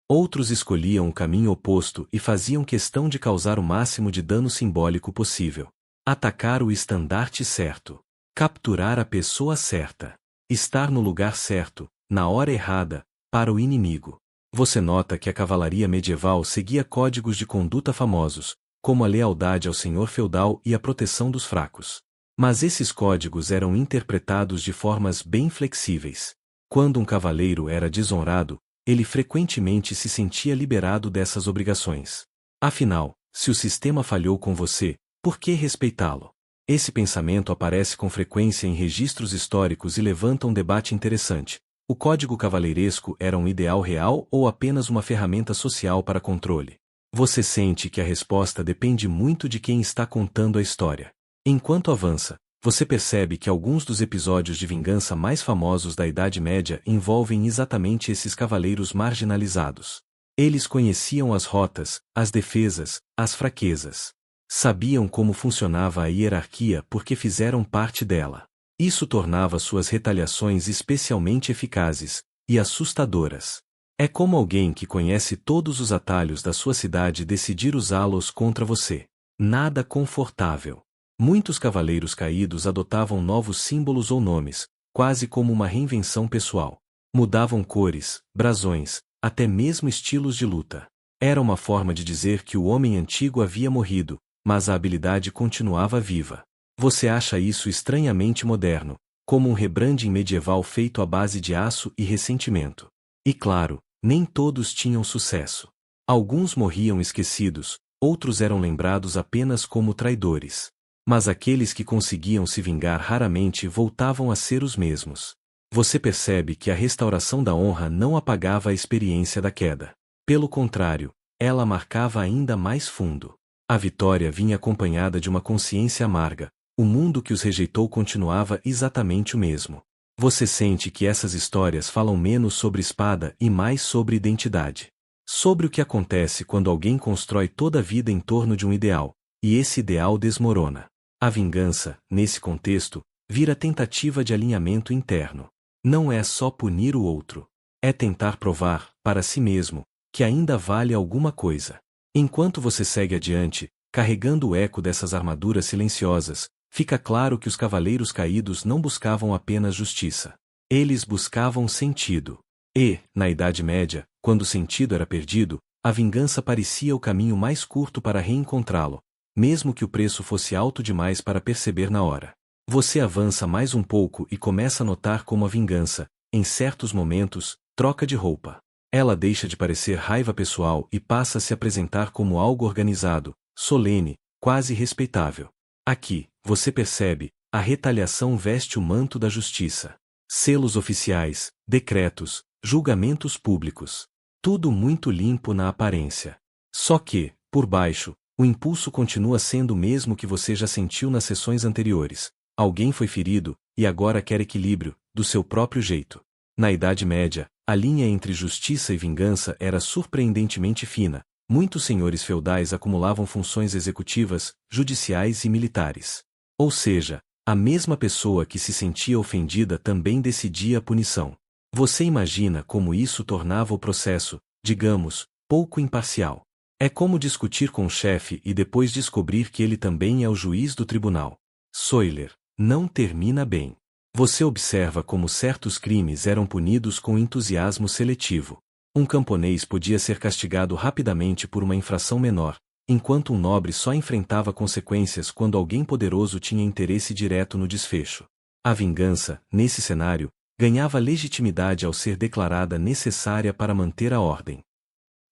Outros escolhiam o caminho oposto e faziam questão de causar o máximo de dano simbólico possível. Atacar o estandarte certo. Capturar a pessoa certa. Estar no lugar certo, na hora errada, para o inimigo. Você nota que a cavalaria medieval seguia códigos de conduta famosos, como a lealdade ao senhor feudal e a proteção dos fracos. Mas esses códigos eram interpretados de formas bem flexíveis. Quando um cavaleiro era desonrado, ele frequentemente se sentia liberado dessas obrigações. Afinal, se o sistema falhou com você, por que respeitá-lo? Esse pensamento aparece com frequência em registros históricos e levanta um debate interessante. O código cavaleiresco era um ideal real ou apenas uma ferramenta social para controle? Você sente que a resposta depende muito de quem está contando a história. Enquanto avança, você percebe que alguns dos episódios de vingança mais famosos da Idade Média envolvem exatamente esses cavaleiros marginalizados. Eles conheciam as rotas, as defesas, as fraquezas. Sabiam como funcionava a hierarquia porque fizeram parte dela. Isso tornava suas retaliações especialmente eficazes e assustadoras. É como alguém que conhece todos os atalhos da sua cidade decidir usá-los contra você. Nada confortável. Muitos cavaleiros caídos adotavam novos símbolos ou nomes, quase como uma reinvenção pessoal. Mudavam cores, brasões, até mesmo estilos de luta. Era uma forma de dizer que o homem antigo havia morrido, mas a habilidade continuava viva. Você acha isso estranhamente moderno, como um rebranding medieval feito à base de aço e ressentimento. E claro, nem todos tinham sucesso. Alguns morriam esquecidos, outros eram lembrados apenas como traidores. Mas aqueles que conseguiam se vingar raramente voltavam a ser os mesmos. Você percebe que a restauração da honra não apagava a experiência da queda. Pelo contrário, ela marcava ainda mais fundo. A vitória vinha acompanhada de uma consciência amarga. O mundo que os rejeitou continuava exatamente o mesmo. Você sente que essas histórias falam menos sobre espada e mais sobre identidade. Sobre o que acontece quando alguém constrói toda a vida em torno de um ideal, e esse ideal desmorona. A vingança, nesse contexto, vira tentativa de alinhamento interno. Não é só punir o outro. É tentar provar, para si mesmo, que ainda vale alguma coisa. Enquanto você segue adiante, carregando o eco dessas armaduras silenciosas, fica claro que os cavaleiros caídos não buscavam apenas justiça. Eles buscavam sentido. E, na Idade Média, Quando o sentido era perdido, a vingança parecia o caminho mais curto para reencontrá-lo, mesmo que o preço fosse alto demais para perceber na hora. Você avança mais um pouco e começa a notar como a vingança, em certos momentos, troca de roupa. Ela deixa de parecer raiva pessoal e passa a se apresentar como algo organizado, solene, quase respeitável. Aqui, você percebe, a retaliação veste o manto da justiça. Selos oficiais, decretos, julgamentos públicos. Tudo muito limpo na aparência. Só que, por baixo, o impulso continua sendo o mesmo que você já sentiu nas sessões anteriores. Alguém foi ferido, e agora quer equilíbrio, do seu próprio jeito. Na Idade Média, a linha entre justiça e vingança era surpreendentemente fina. Muitos senhores feudais acumulavam funções executivas, judiciais e militares. Ou seja, a mesma pessoa que se sentia ofendida também decidia a punição. Você imagina como isso tornava o processo, digamos, pouco imparcial. É como discutir com o chefe e depois descobrir que ele também é o juiz do tribunal. Soiler, não termina bem. Você observa como certos crimes eram punidos com entusiasmo seletivo. Um camponês podia ser castigado rapidamente por uma infração menor, enquanto um nobre só enfrentava consequências quando alguém poderoso tinha interesse direto no desfecho. A vingança, nesse cenário, ganhava legitimidade ao ser declarada necessária para manter a ordem.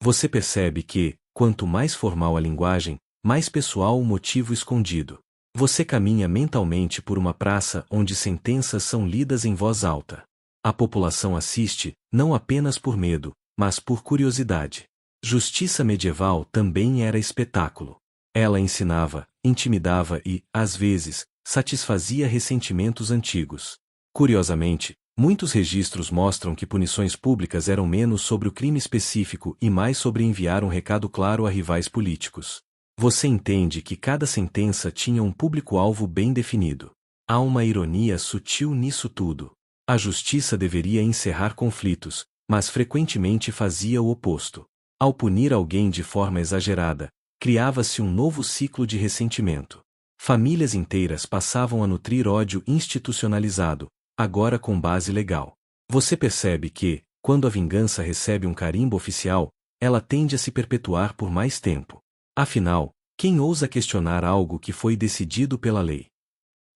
Você percebe que, quanto mais formal a linguagem, mais pessoal o motivo escondido. Você caminha mentalmente por uma praça onde sentenças são lidas em voz alta. A população assiste, não apenas por medo, mas por curiosidade. Justiça medieval também era espetáculo. Ela ensinava, intimidava e, às vezes, satisfazia ressentimentos antigos. Curiosamente, muitos registros mostram que punições públicas eram menos sobre o crime específico e mais sobre enviar um recado claro a rivais políticos. Você entende que cada sentença tinha um público-alvo bem definido. Há uma ironia sutil nisso tudo. A justiça deveria encerrar conflitos, mas frequentemente fazia o oposto. Ao punir alguém de forma exagerada, criava-se um novo ciclo de ressentimento. Famílias inteiras passavam a nutrir ódio institucionalizado, agora com base legal. Você percebe que, quando a vingança recebe um carimbo oficial, ela tende a se perpetuar por mais tempo. Afinal, quem ousa questionar algo que foi decidido pela lei?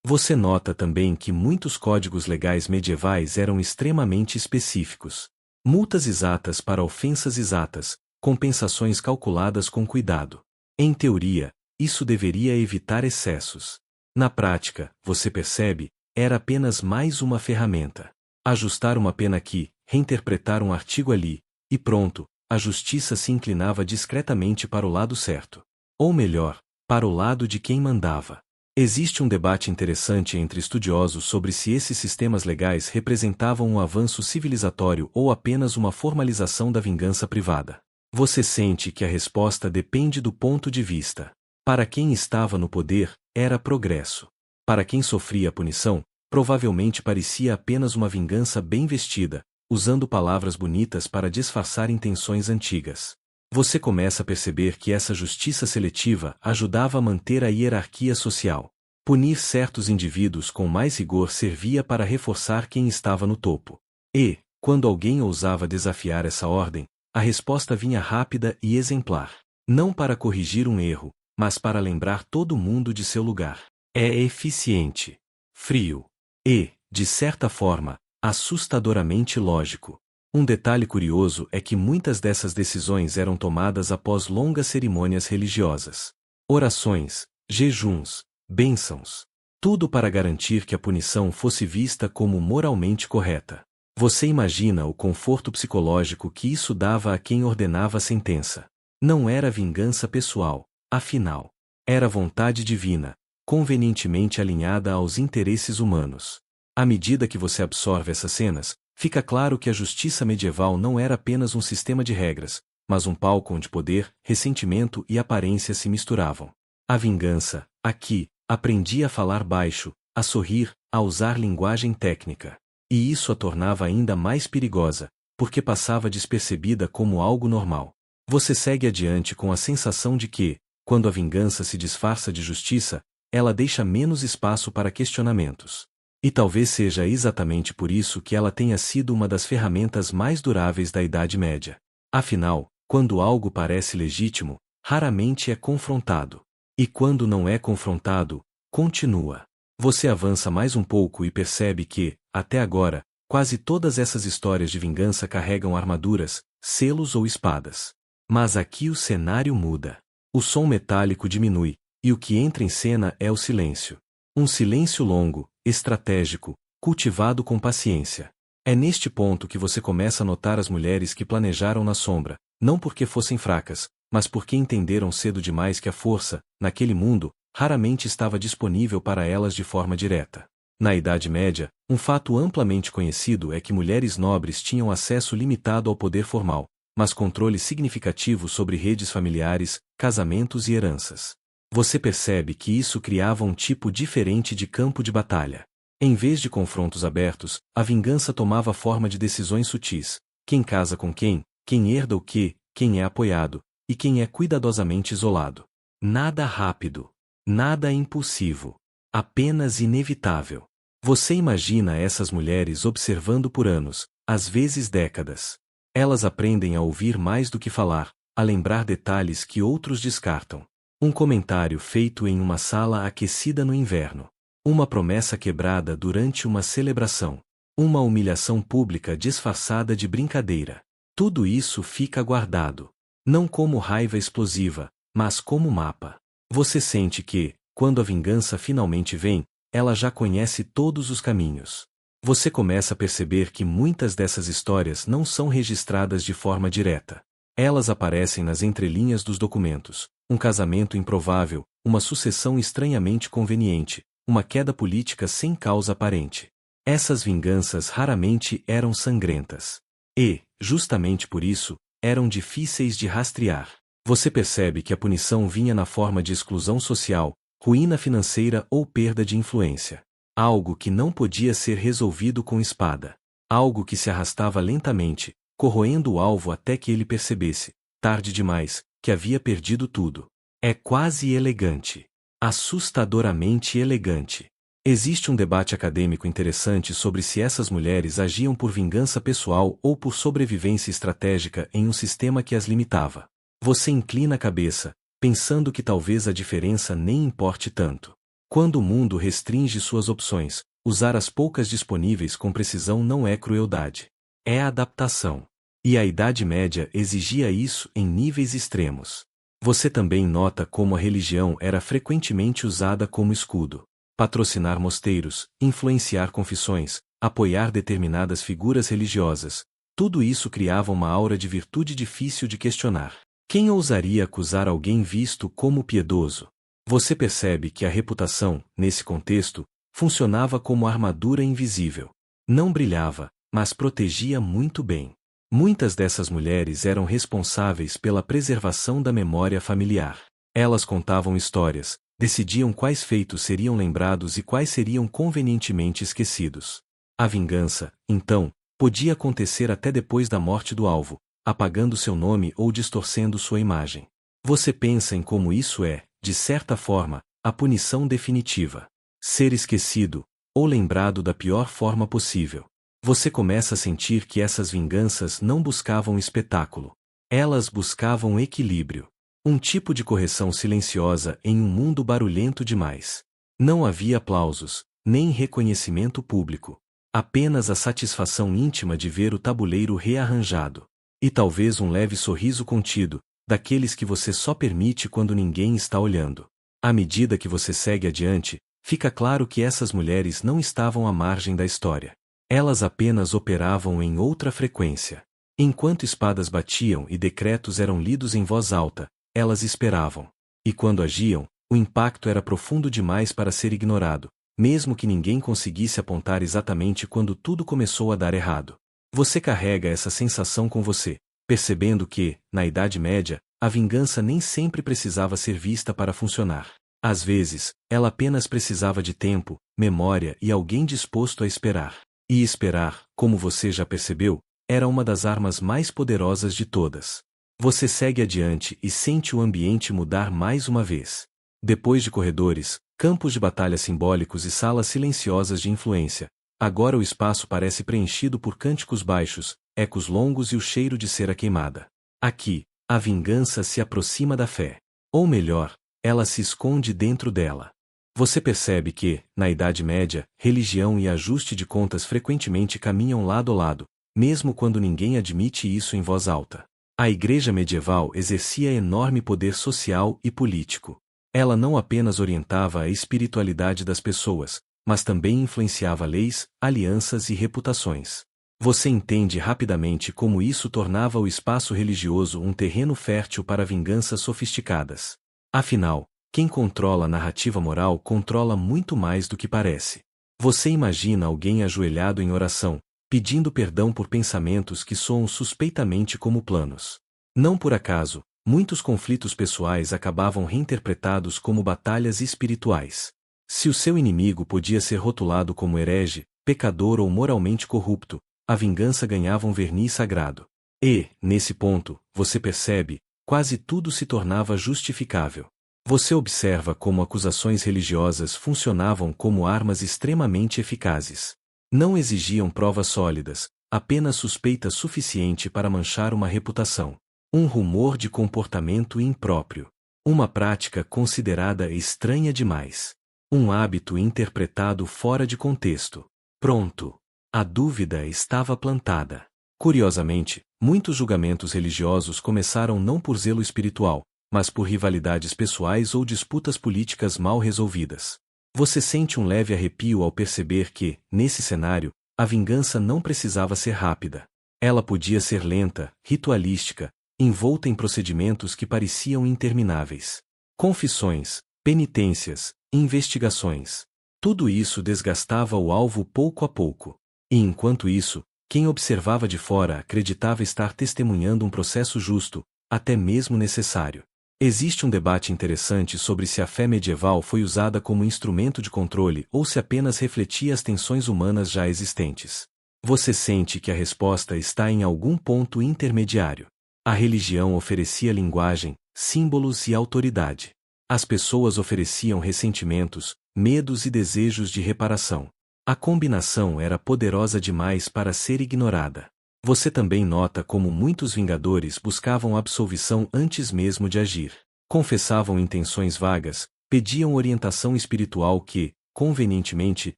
Você nota também que muitos códigos legais medievais eram extremamente específicos. Multas exatas para ofensas exatas, compensações calculadas com cuidado. Em teoria, isso deveria evitar excessos. Na prática, você percebe, era apenas mais uma ferramenta. Ajustar uma pena aqui, reinterpretar um artigo ali, e pronto, a justiça se inclinava discretamente para o lado certo. Ou melhor, para o lado de quem mandava. Existe um debate interessante entre estudiosos sobre se esses sistemas legais representavam um avanço civilizatório ou apenas uma formalização da vingança privada. Você sente que a resposta depende do ponto de vista. Para quem estava no poder, era progresso. Para quem sofria a punição, provavelmente parecia apenas uma vingança bem vestida, usando palavras bonitas para disfarçar intenções antigas. Você começa a perceber que essa justiça seletiva ajudava a manter a hierarquia social. Punir certos indivíduos com mais rigor servia para reforçar quem estava no topo. E, quando alguém ousava desafiar essa ordem, a resposta vinha rápida e exemplar. Não para corrigir um erro, mas para lembrar todo mundo de seu lugar. É eficiente, frio e, de certa forma, assustadoramente lógico. Um detalhe curioso é que muitas dessas decisões eram tomadas após longas cerimônias religiosas. Orações, jejuns, bênçãos. Tudo para garantir que a punição fosse vista como moralmente correta. Você imagina o conforto psicológico que isso dava a quem ordenava a sentença. Não era vingança pessoal, afinal. Era vontade divina, convenientemente alinhada aos interesses humanos. À medida que você absorve essas cenas, fica claro que a justiça medieval não era apenas um sistema de regras, mas um palco onde poder, ressentimento e aparência se misturavam. A vingança, aqui, aprendia a falar baixo, a sorrir, a usar linguagem técnica. E isso a tornava ainda mais perigosa, porque passava despercebida como algo normal. Você segue adiante com a sensação de que, quando a vingança se disfarça de justiça, ela deixa menos espaço para questionamentos. E talvez seja exatamente por isso que ela tenha sido uma das ferramentas mais duráveis da Idade Média. Afinal, quando algo parece legítimo, raramente é confrontado. E quando não é confrontado, continua. Você avança mais um pouco e percebe que, até agora, quase todas essas histórias de vingança carregam armaduras, selos ou espadas. Mas aqui o cenário muda. O som metálico diminui, e o que entra em cena é o silêncio. Um silêncio longo, estratégico, cultivado com paciência. É neste ponto que você começa a notar as mulheres que planejaram na sombra, não porque fossem fracas, mas porque entenderam cedo demais que a força, naquele mundo, raramente estava disponível para elas de forma direta. Na Idade Média, um fato amplamente conhecido é que mulheres nobres tinham acesso limitado ao poder formal, mas controle significativo sobre redes familiares, casamentos e heranças. Você percebe que isso criava um tipo diferente de campo de batalha. Em vez de confrontos abertos, a vingança tomava forma de decisões sutis: quem casa com quem herda o quê, quem é apoiado, e quem é cuidadosamente isolado. Nada rápido. Nada impulsivo. Apenas inevitável. Você imagina essas mulheres observando por anos, às vezes décadas. Elas aprendem a ouvir mais do que falar, a lembrar detalhes que outros descartam. Um comentário feito em uma sala aquecida no inverno. Uma promessa quebrada durante uma celebração. Uma humilhação pública disfarçada de brincadeira. Tudo isso fica guardado. Não como raiva explosiva, mas como mapa. Você sente que, quando a vingança finalmente vem, ela já conhece todos os caminhos. Você começa a perceber que muitas dessas histórias não são registradas de forma direta. Elas aparecem nas entrelinhas dos documentos: um casamento improvável, uma sucessão estranhamente conveniente, uma queda política sem causa aparente. Essas vinganças raramente eram sangrentas. E, justamente por isso, eram difíceis de rastrear. Você percebe que a punição vinha na forma de exclusão social, ruína financeira ou perda de influência. Algo que não podia ser resolvido com espada. Algo que se arrastava lentamente, corroendo o alvo até que ele percebesse, tarde demais, que havia perdido tudo. É quase elegante. Assustadoramente elegante. Existe um debate acadêmico interessante sobre se essas mulheres agiam por vingança pessoal ou por sobrevivência estratégica em um sistema que as limitava. Você inclina a cabeça, pensando que talvez a diferença nem importe tanto. Quando o mundo restringe suas opções, usar as poucas disponíveis com precisão não é crueldade. É adaptação. E a Idade Média exigia isso em níveis extremos. Você também nota como a religião era frequentemente usada como escudo. Patrocinar mosteiros, influenciar confissões, apoiar determinadas figuras religiosas, tudo isso criava uma aura de virtude difícil de questionar. Quem ousaria acusar alguém visto como piedoso? Você percebe que a reputação, nesse contexto, funcionava como armadura invisível. Não brilhava, mas protegia muito bem. Muitas dessas mulheres eram responsáveis pela preservação da memória familiar. Elas contavam histórias, decidiam quais feitos seriam lembrados e quais seriam convenientemente esquecidos. A vingança, então, podia acontecer até depois da morte do alvo, apagando seu nome ou distorcendo sua imagem. Você pensa em como isso é, de certa forma, a punição definitiva. Ser esquecido, ou lembrado da pior forma possível. Você começa a sentir que essas vinganças não buscavam espetáculo. Elas buscavam equilíbrio. Um tipo de correção silenciosa em um mundo barulhento demais. Não havia aplausos, nem reconhecimento público. Apenas a satisfação íntima de ver o tabuleiro rearranjado. E talvez um leve sorriso contido, daqueles que você só permite quando ninguém está olhando. À medida que você segue adiante, fica claro que essas mulheres não estavam à margem da história. Elas apenas operavam em outra frequência. Enquanto espadas batiam e decretos eram lidos em voz alta, elas esperavam. E quando agiam, o impacto era profundo demais para ser ignorado, mesmo que ninguém conseguisse apontar exatamente quando tudo começou a dar errado. Você carrega essa sensação com você, percebendo que, na Idade Média, a vingança nem sempre precisava ser vista para funcionar. Às vezes, ela apenas precisava de tempo, memória e alguém disposto a esperar. E esperar, como você já percebeu, era uma das armas mais poderosas de todas. Você segue adiante e sente o ambiente mudar mais uma vez. Depois de corredores, campos de batalha simbólicos e salas silenciosas de influência, agora o espaço parece preenchido por cânticos baixos, ecos longos e o cheiro de cera queimada. Aqui, a vingança se aproxima da fé. Ou melhor, ela se esconde dentro dela. Você percebe que, na Idade Média, religião e ajuste de contas frequentemente caminham lado a lado, mesmo quando ninguém admite isso em voz alta. A Igreja medieval exercia enorme poder social e político. Ela não apenas orientava a espiritualidade das pessoas, mas também influenciava leis, alianças e reputações. Você entende rapidamente como isso tornava o espaço religioso um terreno fértil para vinganças sofisticadas. Afinal, quem controla a narrativa moral controla muito mais do que parece. Você imagina alguém ajoelhado em oração, pedindo perdão por pensamentos que soam suspeitamente como planos. Não por acaso, muitos conflitos pessoais acabavam reinterpretados como batalhas espirituais. Se o seu inimigo podia ser rotulado como herege, pecador ou moralmente corrupto, a vingança ganhava um verniz sagrado. E, nesse ponto, você percebe, quase tudo se tornava justificável. Você observa como acusações religiosas funcionavam como armas extremamente eficazes. Não exigiam provas sólidas, apenas suspeita suficiente para manchar uma reputação. Um rumor de comportamento impróprio. Uma prática considerada estranha demais. Um hábito interpretado fora de contexto. Pronto. A dúvida estava plantada. Curiosamente, muitos julgamentos religiosos começaram não por zelo espiritual, mas por rivalidades pessoais ou disputas políticas mal resolvidas. Você sente um leve arrepio ao perceber que, nesse cenário, a vingança não precisava ser rápida. Ela podia ser lenta, ritualística, envolta em procedimentos que pareciam intermináveis. Confissões, penitências, investigações. Tudo isso desgastava o alvo pouco a pouco. E enquanto isso, quem observava de fora acreditava estar testemunhando um processo justo, até mesmo necessário. Existe um debate interessante sobre se a fé medieval foi usada como instrumento de controle ou se apenas refletia as tensões humanas já existentes. Você sente que a resposta está em algum ponto intermediário. A religião oferecia linguagem, símbolos e autoridade. As pessoas ofereciam ressentimentos, medos e desejos de reparação. A combinação era poderosa demais para ser ignorada. Você também nota como muitos vingadores buscavam absolvição antes mesmo de agir. Confessavam intenções vagas, pediam orientação espiritual que, convenientemente,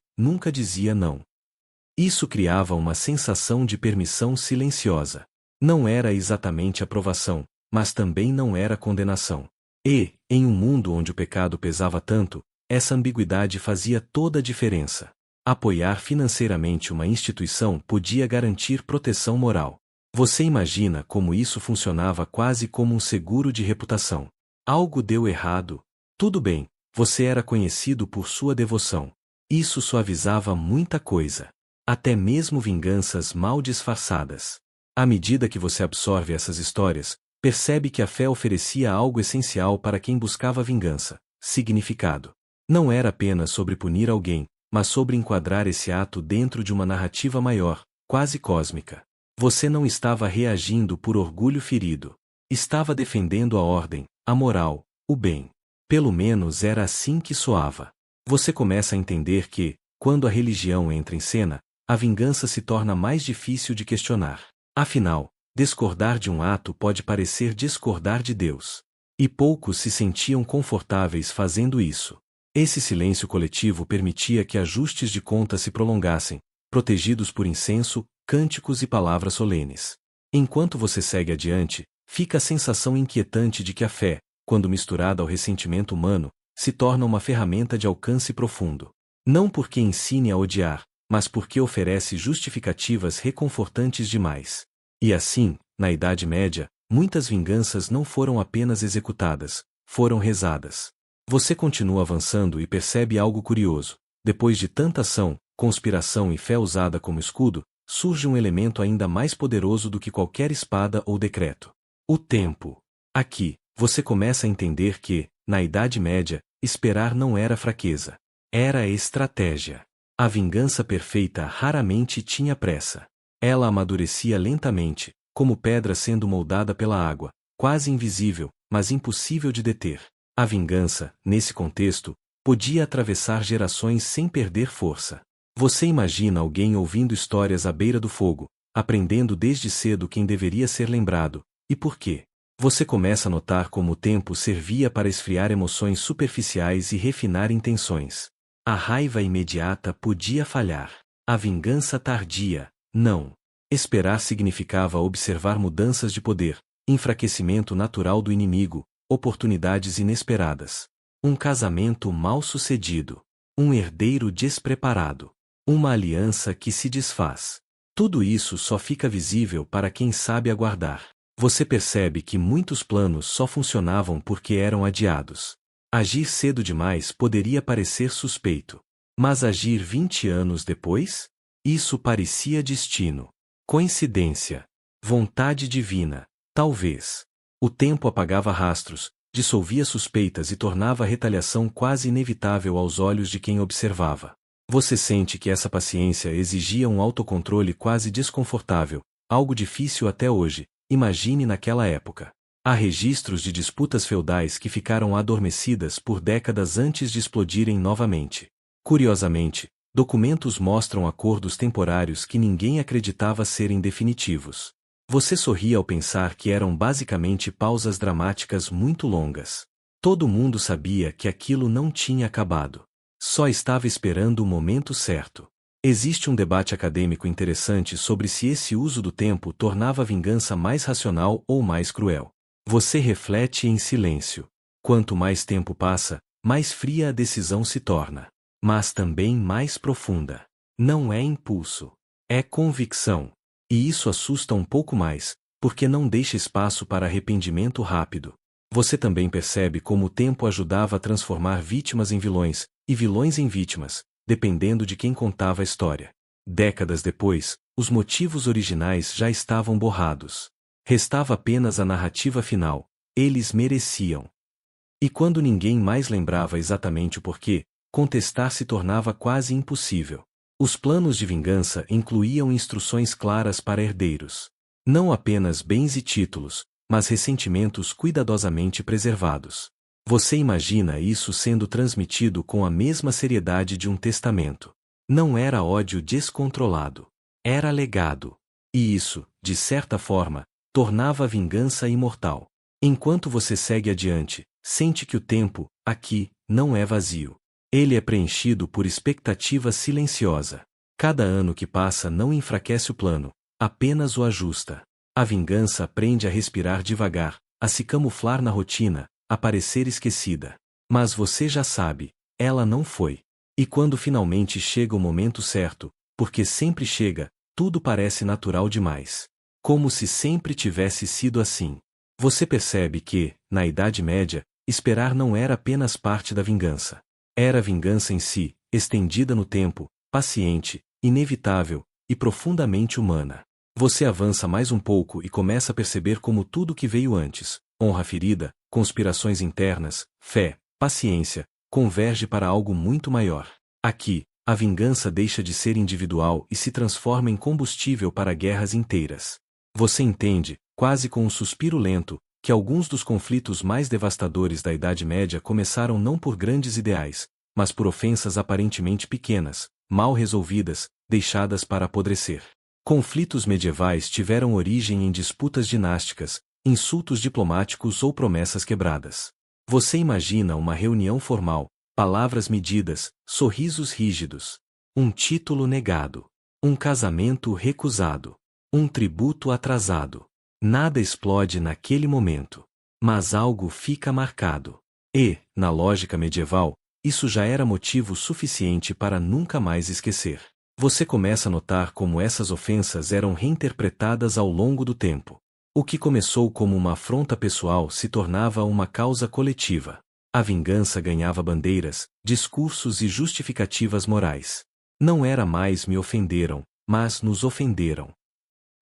nunca dizia não. Isso criava uma sensação de permissão silenciosa. Não era exatamente aprovação, mas também não era condenação. E, em um mundo onde o pecado pesava tanto, essa ambiguidade fazia toda a diferença. Apoiar financeiramente uma instituição podia garantir proteção moral. Você imagina como isso funcionava quase como um seguro de reputação. Algo deu errado. Tudo bem, você era conhecido por sua devoção. Isso suavizava muita coisa. Até mesmo vinganças mal disfarçadas. À medida que você absorve essas histórias, percebe que a fé oferecia algo essencial para quem buscava vingança: significado. Não era apenas sobre punir alguém, mas sobre enquadrar esse ato dentro de uma narrativa maior, quase cósmica. Você não estava reagindo por orgulho ferido. Estava defendendo a ordem, a moral, o bem. Pelo menos era assim que soava. Você começa a entender que, quando a religião entra em cena, a vingança se torna mais difícil de questionar. Afinal, discordar de um ato pode parecer discordar de Deus. E poucos se sentiam confortáveis fazendo isso. Esse silêncio coletivo permitia que ajustes de contas se prolongassem, protegidos por incenso, cânticos e palavras solenes. Enquanto você segue adiante, fica a sensação inquietante de que a fé, quando misturada ao ressentimento humano, se torna uma ferramenta de alcance profundo. Não porque ensine a odiar, mas porque oferece justificativas reconfortantes demais. E assim, na Idade Média, muitas vinganças não foram apenas executadas, foram rezadas. Você continua avançando e percebe algo curioso. Depois de tanta ação, conspiração e fé usada como escudo, surge um elemento ainda mais poderoso do que qualquer espada ou decreto: o tempo. Aqui, você começa a entender que, na Idade Média, esperar não era fraqueza. Era estratégia. A vingança perfeita raramente tinha pressa. Ela amadurecia lentamente, como pedra sendo moldada pela água, quase invisível, mas impossível de deter. A vingança, nesse contexto, podia atravessar gerações sem perder força. Você imagina alguém ouvindo histórias à beira do fogo, aprendendo desde cedo quem deveria ser lembrado, E por quê? Você começa a notar como o tempo servia para esfriar emoções superficiais e refinar intenções. A raiva imediata podia falhar. A vingança tardia, não. Esperar significava observar mudanças de poder, enfraquecimento natural do inimigo, oportunidades inesperadas. Um casamento mal sucedido. Um herdeiro despreparado. Uma aliança que se desfaz. Tudo isso só fica visível para quem sabe aguardar. Você percebe que muitos planos só funcionavam porque eram adiados. Agir cedo demais poderia parecer suspeito. Mas agir 20 anos depois? Isso parecia destino. Coincidência. Vontade divina. Talvez. O tempo apagava rastros, dissolvia suspeitas e tornava a retaliação quase inevitável aos olhos de quem observava. Você sente que essa paciência exigia um autocontrole quase desconfortável, algo difícil até hoje, imagine naquela época. Há registros de disputas feudais que ficaram adormecidas por décadas antes de explodirem novamente. Curiosamente, documentos mostram acordos temporários que ninguém acreditava serem definitivos. Você sorri ao pensar que eram basicamente pausas dramáticas muito longas. Todo mundo sabia que aquilo não tinha acabado. Só estava esperando o momento certo. Existe um debate acadêmico interessante sobre se esse uso do tempo tornava a vingança mais racional ou mais cruel. Você reflete em silêncio. Quanto mais tempo passa, mais fria a decisão se torna. Mas também mais profunda. Não é impulso. É convicção. E isso assusta um pouco mais, porque não deixa espaço para arrependimento rápido. Você também percebe como o tempo ajudava a transformar vítimas em vilões, e vilões em vítimas, dependendo de quem contava a história. Décadas depois, os motivos originais já estavam borrados. Restava apenas a narrativa final. Eles mereciam. E quando ninguém mais lembrava exatamente o porquê, contestar se tornava quase impossível. Os planos de vingança incluíam instruções claras para herdeiros. Não apenas bens e títulos, mas ressentimentos cuidadosamente preservados. Você imagina isso sendo transmitido com a mesma seriedade de um testamento. Não era ódio descontrolado. Era legado. E isso, de certa forma, tornava a vingança imortal. Enquanto você segue adiante, sente que o tempo, aqui, não é vazio. Ele é preenchido por expectativa silenciosa. Cada ano que passa não enfraquece o plano, apenas o ajusta. A vingança aprende a respirar devagar, a se camuflar na rotina, a parecer esquecida. Mas você já sabe, ela não foi. E quando finalmente chega o momento certo, porque sempre chega, tudo parece natural demais. Como se sempre tivesse sido assim. Você percebe que, na Idade Média, esperar não era apenas parte da vingança. Era a vingança em si, estendida no tempo, paciente, inevitável e profundamente humana. Você avança mais um pouco e começa a perceber como tudo que veio antes, honra ferida, conspirações internas, fé, paciência, converge para algo muito maior. Aqui, a vingança deixa de ser individual e se transforma em combustível para guerras inteiras. Você entende, quase com um suspiro lento, que alguns dos conflitos mais devastadores da Idade Média começaram não por grandes ideais, mas por ofensas aparentemente pequenas, mal resolvidas, deixadas para apodrecer. Conflitos medievais tiveram origem em disputas dinásticas, insultos diplomáticos ou promessas quebradas. Você imagina uma reunião formal, palavras medidas, sorrisos rígidos, um título negado, um casamento recusado, um tributo atrasado. Nada explode naquele momento. Mas algo fica marcado. E, na lógica medieval, isso já era motivo suficiente para nunca mais esquecer. Você começa a notar como essas ofensas eram reinterpretadas ao longo do tempo. O que começou como uma afronta pessoal se tornava uma causa coletiva. A vingança ganhava bandeiras, discursos e justificativas morais. Não era mais me ofenderam, mas nos ofenderam.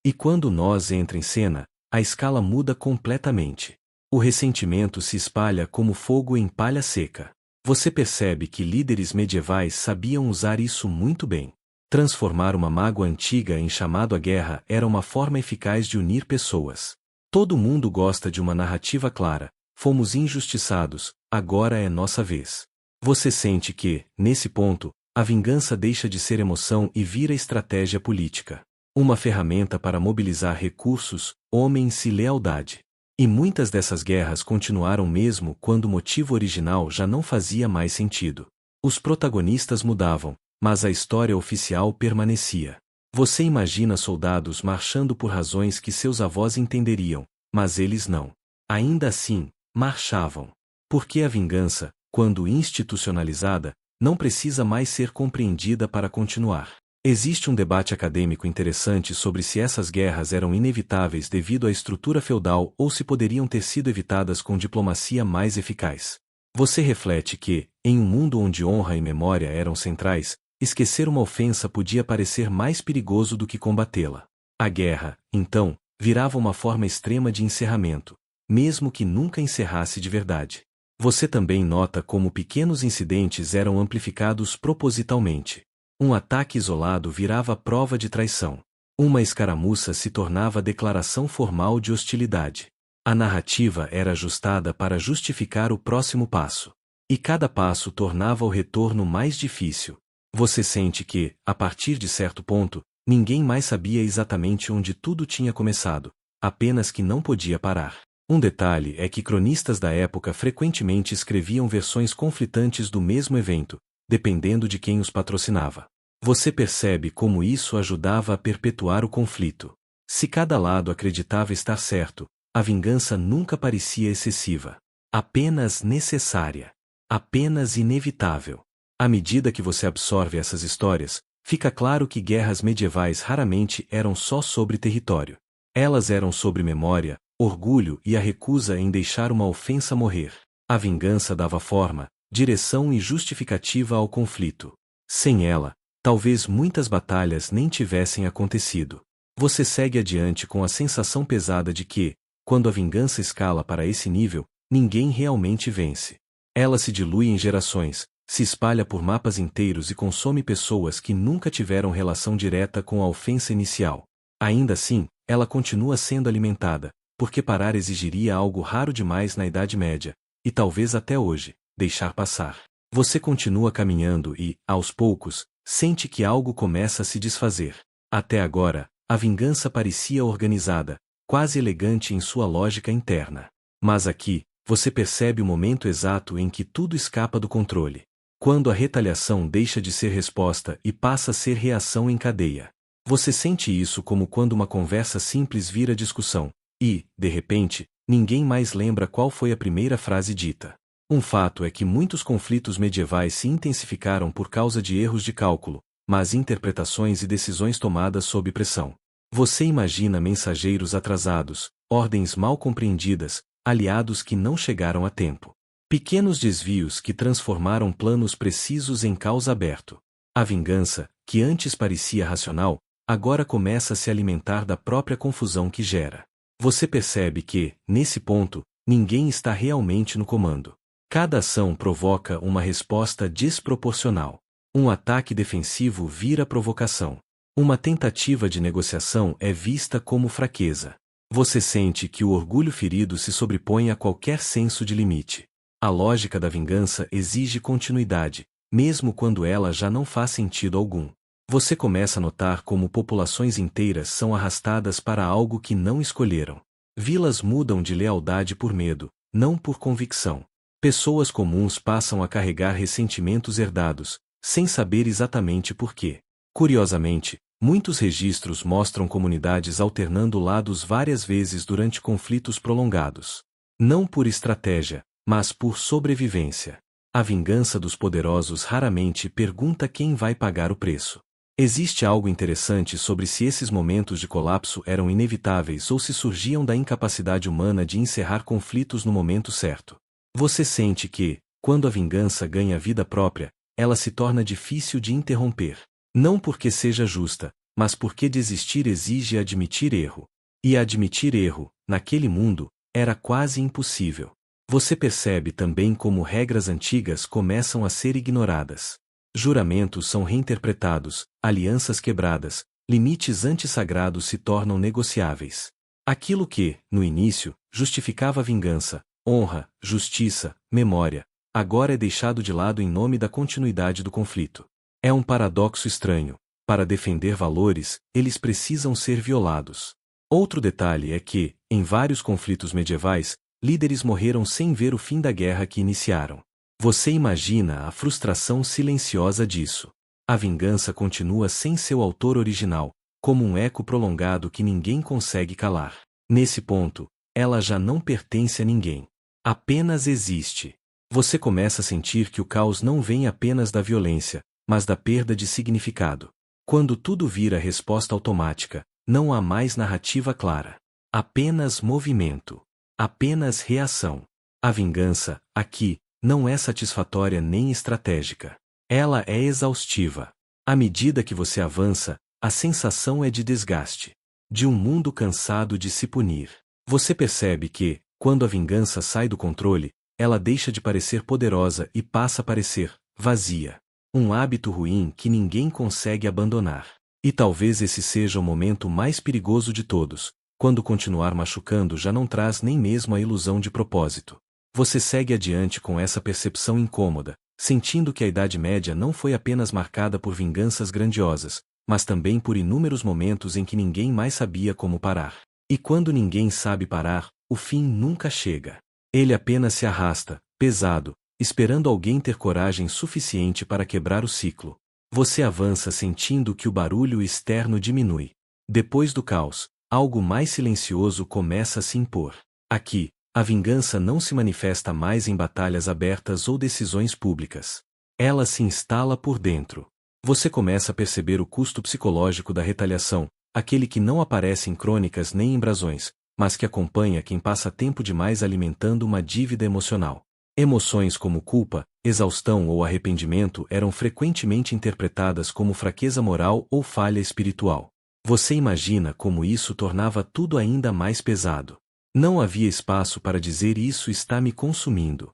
E quando nós entra em cena, a escala muda completamente. O ressentimento se espalha como fogo em palha seca. Você percebe que líderes medievais sabiam usar isso muito bem. Transformar uma mágoa antiga em chamado à guerra era uma forma eficaz de unir pessoas. Todo mundo gosta de uma narrativa clara. Fomos injustiçados, agora é nossa vez. Você sente que, nesse ponto, a vingança deixa de ser emoção e vira estratégia política. Uma ferramenta para mobilizar recursos, homens e lealdade. E muitas dessas guerras continuaram mesmo quando o motivo original já não fazia mais sentido. Os protagonistas mudavam, mas a história oficial permanecia. Você imagina soldados marchando por razões que seus avós entenderiam, mas eles não. Ainda assim, marchavam. Porque a vingança, quando institucionalizada, não precisa mais ser compreendida para continuar. Existe um debate acadêmico interessante sobre se essas guerras eram inevitáveis devido à estrutura feudal ou se poderiam ter sido evitadas com diplomacia mais eficaz. Você reflete que, em um mundo onde honra e memória eram centrais, esquecer uma ofensa podia parecer mais perigoso do que combatê-la. A guerra, então, virava uma forma extrema de encerramento, mesmo que nunca encerrasse de verdade. Você também nota como pequenos incidentes eram amplificados propositalmente. Um ataque isolado virava prova de traição. Uma escaramuça se tornava declaração formal de hostilidade. A narrativa era ajustada para justificar o próximo passo. E cada passo tornava o retorno mais difícil. Você sente que, a partir de certo ponto, ninguém mais sabia exatamente onde tudo tinha começado, apenas que não podia parar. Um detalhe é que cronistas da época frequentemente escreviam versões conflitantes do mesmo evento, dependendo de quem os patrocinava. Você percebe como isso ajudava a perpetuar o conflito. Se cada lado acreditava estar certo, a vingança nunca parecia excessiva. Apenas necessária. Apenas inevitável. À medida que você absorve essas histórias, fica claro que guerras medievais raramente eram só sobre território. Elas eram sobre memória, orgulho e a recusa em deixar uma ofensa morrer. A vingança dava forma, direção e justificativa ao conflito. Sem ela, talvez muitas batalhas nem tivessem acontecido. Você segue adiante com a sensação pesada de que, quando a vingança escala para esse nível, ninguém realmente vence. Ela se dilui em gerações, se espalha por mapas inteiros e consome pessoas que nunca tiveram relação direta com a ofensa inicial. Ainda assim, ela continua sendo alimentada, porque parar exigiria algo raro demais na Idade Média, e talvez até hoje, deixar passar. Você continua caminhando e, aos poucos, sente que algo começa a se desfazer. Até agora, a vingança parecia organizada, quase elegante em sua lógica interna. Mas aqui, você percebe o momento exato em que tudo escapa do controle. Quando a retaliação deixa de ser resposta e passa a ser reação em cadeia. Você sente isso como quando uma conversa simples vira discussão, e, de repente, ninguém mais lembra qual foi a primeira frase dita. Um fato é que muitos conflitos medievais se intensificaram por causa de erros de cálculo, más interpretações e decisões tomadas sob pressão. Você imagina mensageiros atrasados, ordens mal compreendidas, aliados que não chegaram a tempo. Pequenos desvios que transformaram planos precisos em caos aberto. A vingança, que antes parecia racional, agora começa a se alimentar da própria confusão que gera. Você percebe que, nesse ponto, ninguém está realmente no comando. Cada ação provoca uma resposta desproporcional. Um ataque defensivo vira provocação. Uma tentativa de negociação é vista como fraqueza. Você sente que o orgulho ferido se sobrepõe a qualquer senso de limite. A lógica da vingança exige continuidade, mesmo quando ela já não faz sentido algum. Você começa a notar como populações inteiras são arrastadas para algo que não escolheram. Vilas mudam de lealdade por medo, não por convicção. Pessoas comuns passam a carregar ressentimentos herdados, sem saber exatamente por quê. Curiosamente, muitos registros mostram comunidades alternando lados várias vezes durante conflitos prolongados. Não por estratégia, mas por sobrevivência. A vingança dos poderosos raramente pergunta quem vai pagar o preço. Existe algo interessante sobre se esses momentos de colapso eram inevitáveis ou se surgiam da incapacidade humana de encerrar conflitos no momento certo. Você sente que, quando a vingança ganha vida própria, ela se torna difícil de interromper. Não porque seja justa, mas porque desistir exige admitir erro. E admitir erro, naquele mundo, era quase impossível. Você percebe também como regras antigas começam a ser ignoradas. Juramentos são reinterpretados, alianças quebradas, limites antissagrados se tornam negociáveis. Aquilo que, no início, justificava a vingança, honra, justiça, memória, agora é deixado de lado em nome da continuidade do conflito. É um paradoxo estranho. Para defender valores, eles precisam ser violados. Outro detalhe é que, em vários conflitos medievais, líderes morreram sem ver o fim da guerra que iniciaram. Você imagina a frustração silenciosa disso. A vingança continua sem seu autor original, como um eco prolongado que ninguém consegue calar. Nesse ponto, ela já não pertence a ninguém. Apenas existe. Você começa a sentir que o caos não vem apenas da violência, mas da perda de significado. Quando tudo vira resposta automática, não há mais narrativa clara. Apenas movimento. Apenas reação. A vingança, aqui, não é satisfatória nem estratégica. Ela é exaustiva. À medida que você avança, a sensação é de desgaste. De um mundo cansado de se punir. Você percebe que, quando a vingança sai do controle, ela deixa de parecer poderosa e passa a parecer vazia. Um hábito ruim que ninguém consegue abandonar. E talvez esse seja o momento mais perigoso de todos, quando continuar machucando já não traz nem mesmo a ilusão de propósito. Você segue adiante com essa percepção incômoda, sentindo que a Idade Média não foi apenas marcada por vinganças grandiosas, mas também por inúmeros momentos em que ninguém mais sabia como parar. E quando ninguém sabe parar, o fim nunca chega. Ele apenas se arrasta, pesado, esperando alguém ter coragem suficiente para quebrar o ciclo. Você avança sentindo que o barulho externo diminui. Depois do caos, algo mais silencioso começa a se impor. Aqui, a vingança não se manifesta mais em batalhas abertas ou decisões públicas. Ela se instala por dentro. Você começa a perceber o custo psicológico da retaliação, aquele que não aparece em crônicas nem em brasões, mas que acompanha quem passa tempo demais alimentando uma dívida emocional. Emoções como culpa, exaustão ou arrependimento eram frequentemente interpretadas como fraqueza moral ou falha espiritual. Você imagina como isso tornava tudo ainda mais pesado. Não havia espaço para dizer isso está me consumindo.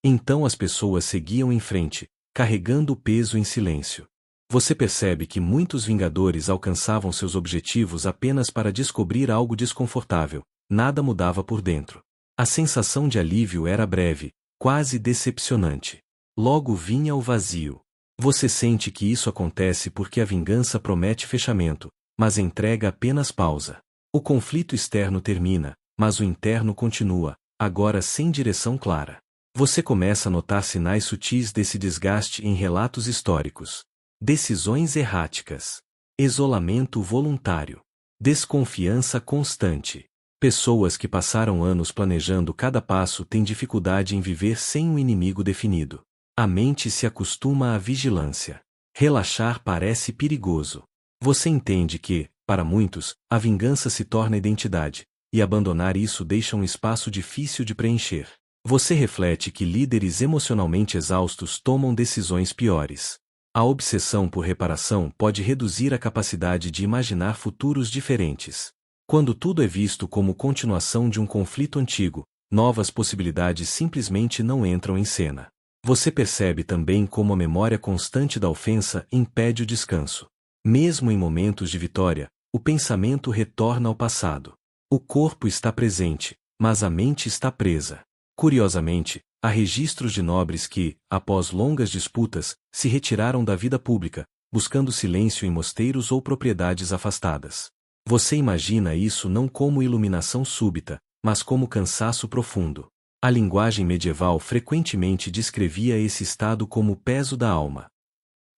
Então as pessoas seguiam em frente, carregando o peso em silêncio. Você percebe que muitos vingadores alcançavam seus objetivos apenas para descobrir algo desconfortável, nada mudava por dentro. A sensação de alívio era breve, quase decepcionante. Logo vinha o vazio. Você sente que isso acontece porque a vingança promete fechamento, mas entrega apenas pausa. O conflito externo termina, mas o interno continua, agora sem direção clara. Você começa a notar sinais sutis desse desgaste em relatos históricos. Decisões erráticas. Isolamento voluntário. Desconfiança constante. Pessoas que passaram anos planejando cada passo têm dificuldade em viver sem um inimigo definido. A mente se acostuma à vigilância. Relaxar parece perigoso. Você entende que, para muitos, a vingança se torna identidade, e abandonar isso deixa um espaço difícil de preencher. Você reflete que líderes emocionalmente exaustos tomam decisões piores. A obsessão por reparação pode reduzir a capacidade de imaginar futuros diferentes. Quando tudo é visto como continuação de um conflito antigo, novas possibilidades simplesmente não entram em cena. Você percebe também como a memória constante da ofensa impede o descanso. Mesmo em momentos de vitória, o pensamento retorna ao passado. O corpo está presente, mas a mente está presa. Curiosamente, há registros de nobres que, após longas disputas, se retiraram da vida pública, buscando silêncio em mosteiros ou propriedades afastadas. Você imagina isso não como iluminação súbita, mas como cansaço profundo. A linguagem medieval frequentemente descrevia esse estado como peso da alma.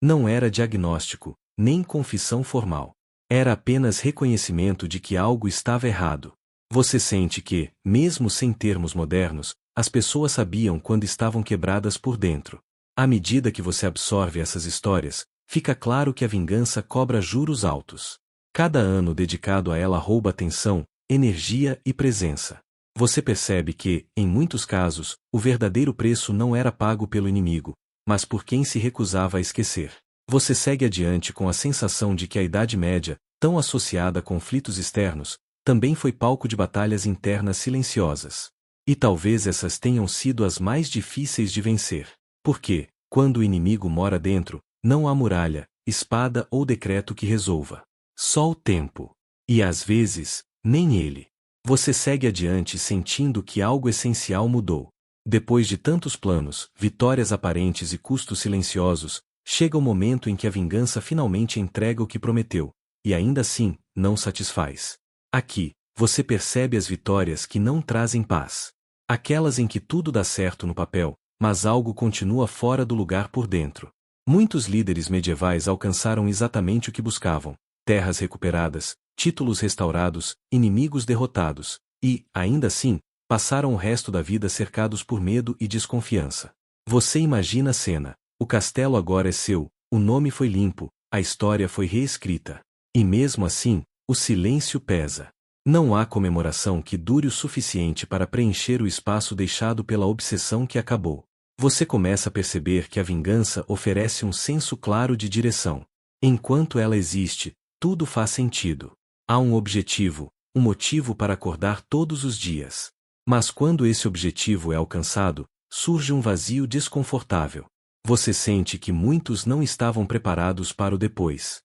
Não era diagnóstico, nem confissão formal. Era apenas reconhecimento de que algo estava errado. Você sente que, mesmo sem termos modernos, as pessoas sabiam quando estavam quebradas por dentro. À medida que você absorve essas histórias, fica claro que a vingança cobra juros altos. Cada ano dedicado a ela rouba atenção, energia e presença. Você percebe que, em muitos casos, o verdadeiro preço não era pago pelo inimigo, mas por quem se recusava a esquecer. Você segue adiante com a sensação de que a Idade Média, tão associada a conflitos externos, também foi palco de batalhas internas silenciosas. E talvez essas tenham sido as mais difíceis de vencer. Porque, quando o inimigo mora dentro, não há muralha, espada ou decreto que resolva. Só o tempo. E às vezes, nem ele. Você segue adiante sentindo que algo essencial mudou. Depois de tantos planos, vitórias aparentes e custos silenciosos, chega o momento em que a vingança finalmente entrega o que prometeu, e ainda assim, não satisfaz. Aqui, você percebe as vitórias que não trazem paz. Aquelas em que tudo dá certo no papel, mas algo continua fora do lugar por dentro. Muitos líderes medievais alcançaram exatamente o que buscavam: terras recuperadas, títulos restaurados, inimigos derrotados, e, ainda assim, passaram o resto da vida cercados por medo e desconfiança. Você imagina a cena: o castelo agora é seu, o nome foi limpo, a história foi reescrita. E mesmo assim, o silêncio pesa. Não há comemoração que dure o suficiente para preencher o espaço deixado pela obsessão que acabou. Você começa a perceber que a vingança oferece um senso claro de direção. Enquanto ela existe, tudo faz sentido. Há um objetivo, um motivo para acordar todos os dias. Mas quando esse objetivo é alcançado, surge um vazio desconfortável. Você sente que muitos não estavam preparados para o depois.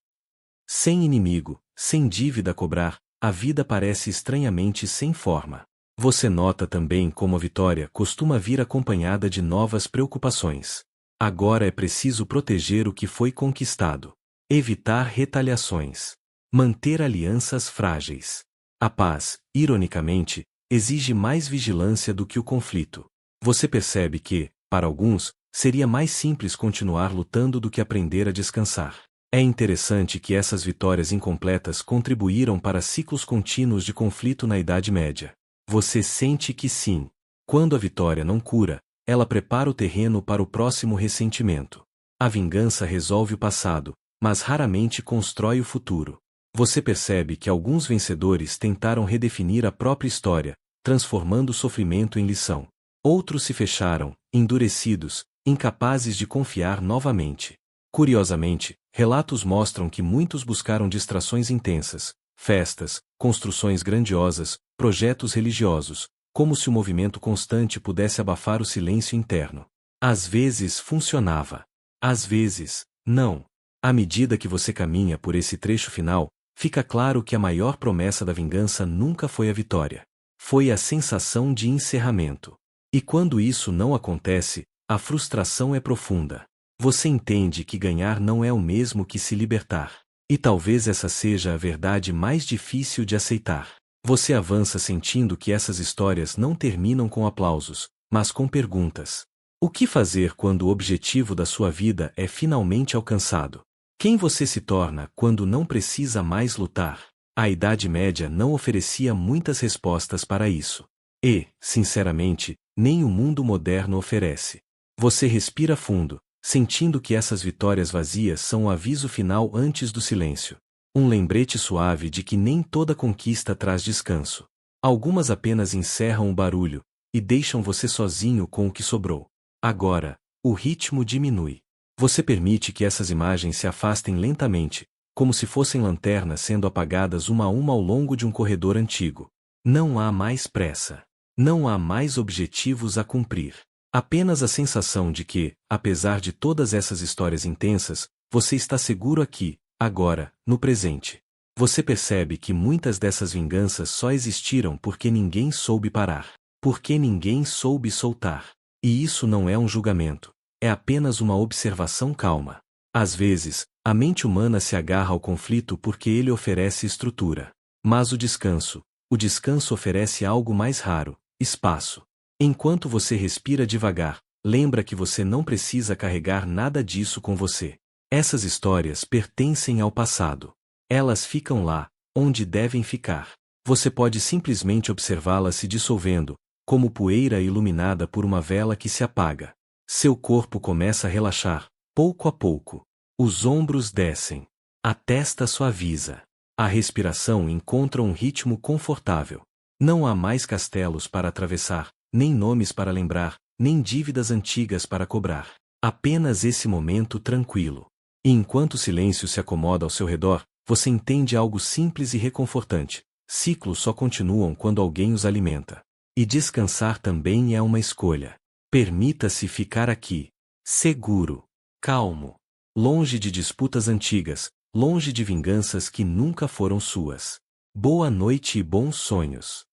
Sem inimigo, sem dívida a cobrar, a vida parece estranhamente sem forma. Você nota também como a vitória costuma vir acompanhada de novas preocupações. Agora é preciso proteger o que foi conquistado. Evitar retaliações. Manter alianças frágeis. A paz, ironicamente, exige mais vigilância do que o conflito. Você percebe que, para alguns, seria mais simples continuar lutando do que aprender a descansar. É interessante que essas vitórias incompletas contribuíram para ciclos contínuos de conflito na Idade Média. Você sente que sim. Quando a vitória não cura, ela prepara o terreno para o próximo ressentimento. A vingança resolve o passado, mas raramente constrói o futuro. Você percebe que alguns vencedores tentaram redefinir a própria história, transformando o sofrimento em lição. Outros se fecharam, endurecidos, incapazes de confiar novamente. Curiosamente, relatos mostram que muitos buscaram distrações intensas, festas, construções grandiosas, projetos religiosos, como se o movimento constante pudesse abafar o silêncio interno. Às vezes funcionava. Às vezes, não. À medida que você caminha por esse trecho final, fica claro que a maior promessa da vingança nunca foi a vitória. Foi a sensação de encerramento. E quando isso não acontece, a frustração é profunda. Você entende que ganhar não é o mesmo que se libertar. E talvez essa seja a verdade mais difícil de aceitar. Você avança sentindo que essas histórias não terminam com aplausos, mas com perguntas. O que fazer quando o objetivo da sua vida é finalmente alcançado? Quem você se torna quando não precisa mais lutar? A Idade Média não oferecia muitas respostas para isso. E, sinceramente, nem o mundo moderno oferece. Você respira fundo, sentindo que essas vitórias vazias são o aviso final antes do silêncio. Um lembrete suave de que nem toda conquista traz descanso. Algumas apenas encerram o barulho e deixam você sozinho com o que sobrou. Agora, o ritmo diminui. Você permite que essas imagens se afastem lentamente, como se fossem lanternas sendo apagadas uma a uma ao longo de um corredor antigo. Não há mais pressa. Não há mais objetivos a cumprir. Apenas a sensação de que, apesar de todas essas histórias intensas, você está seguro aqui, agora, no presente. Você percebe que muitas dessas vinganças só existiram porque ninguém soube parar. Porque ninguém soube soltar. E isso não é um julgamento. É apenas uma observação calma. Às vezes, a mente humana se agarra ao conflito porque ele oferece estrutura. Mas o descanso oferece algo mais raro: espaço. Enquanto você respira devagar, lembra que você não precisa carregar nada disso com você. Essas histórias pertencem ao passado. Elas ficam lá, onde devem ficar. Você pode simplesmente observá-las se dissolvendo, como poeira iluminada por uma vela que se apaga. Seu corpo começa a relaxar, pouco a pouco. Os ombros descem. A testa suaviza. A respiração encontra um ritmo confortável. Não há mais castelos para atravessar, nem nomes para lembrar, nem dívidas antigas para cobrar. Apenas esse momento tranquilo. E enquanto o silêncio se acomoda ao seu redor, você entende algo simples e reconfortante. Ciclos só continuam quando alguém os alimenta. E descansar também é uma escolha. Permita-se ficar aqui. Seguro. Calmo. Longe de disputas antigas, longe de vinganças que nunca foram suas. Boa noite e bons sonhos.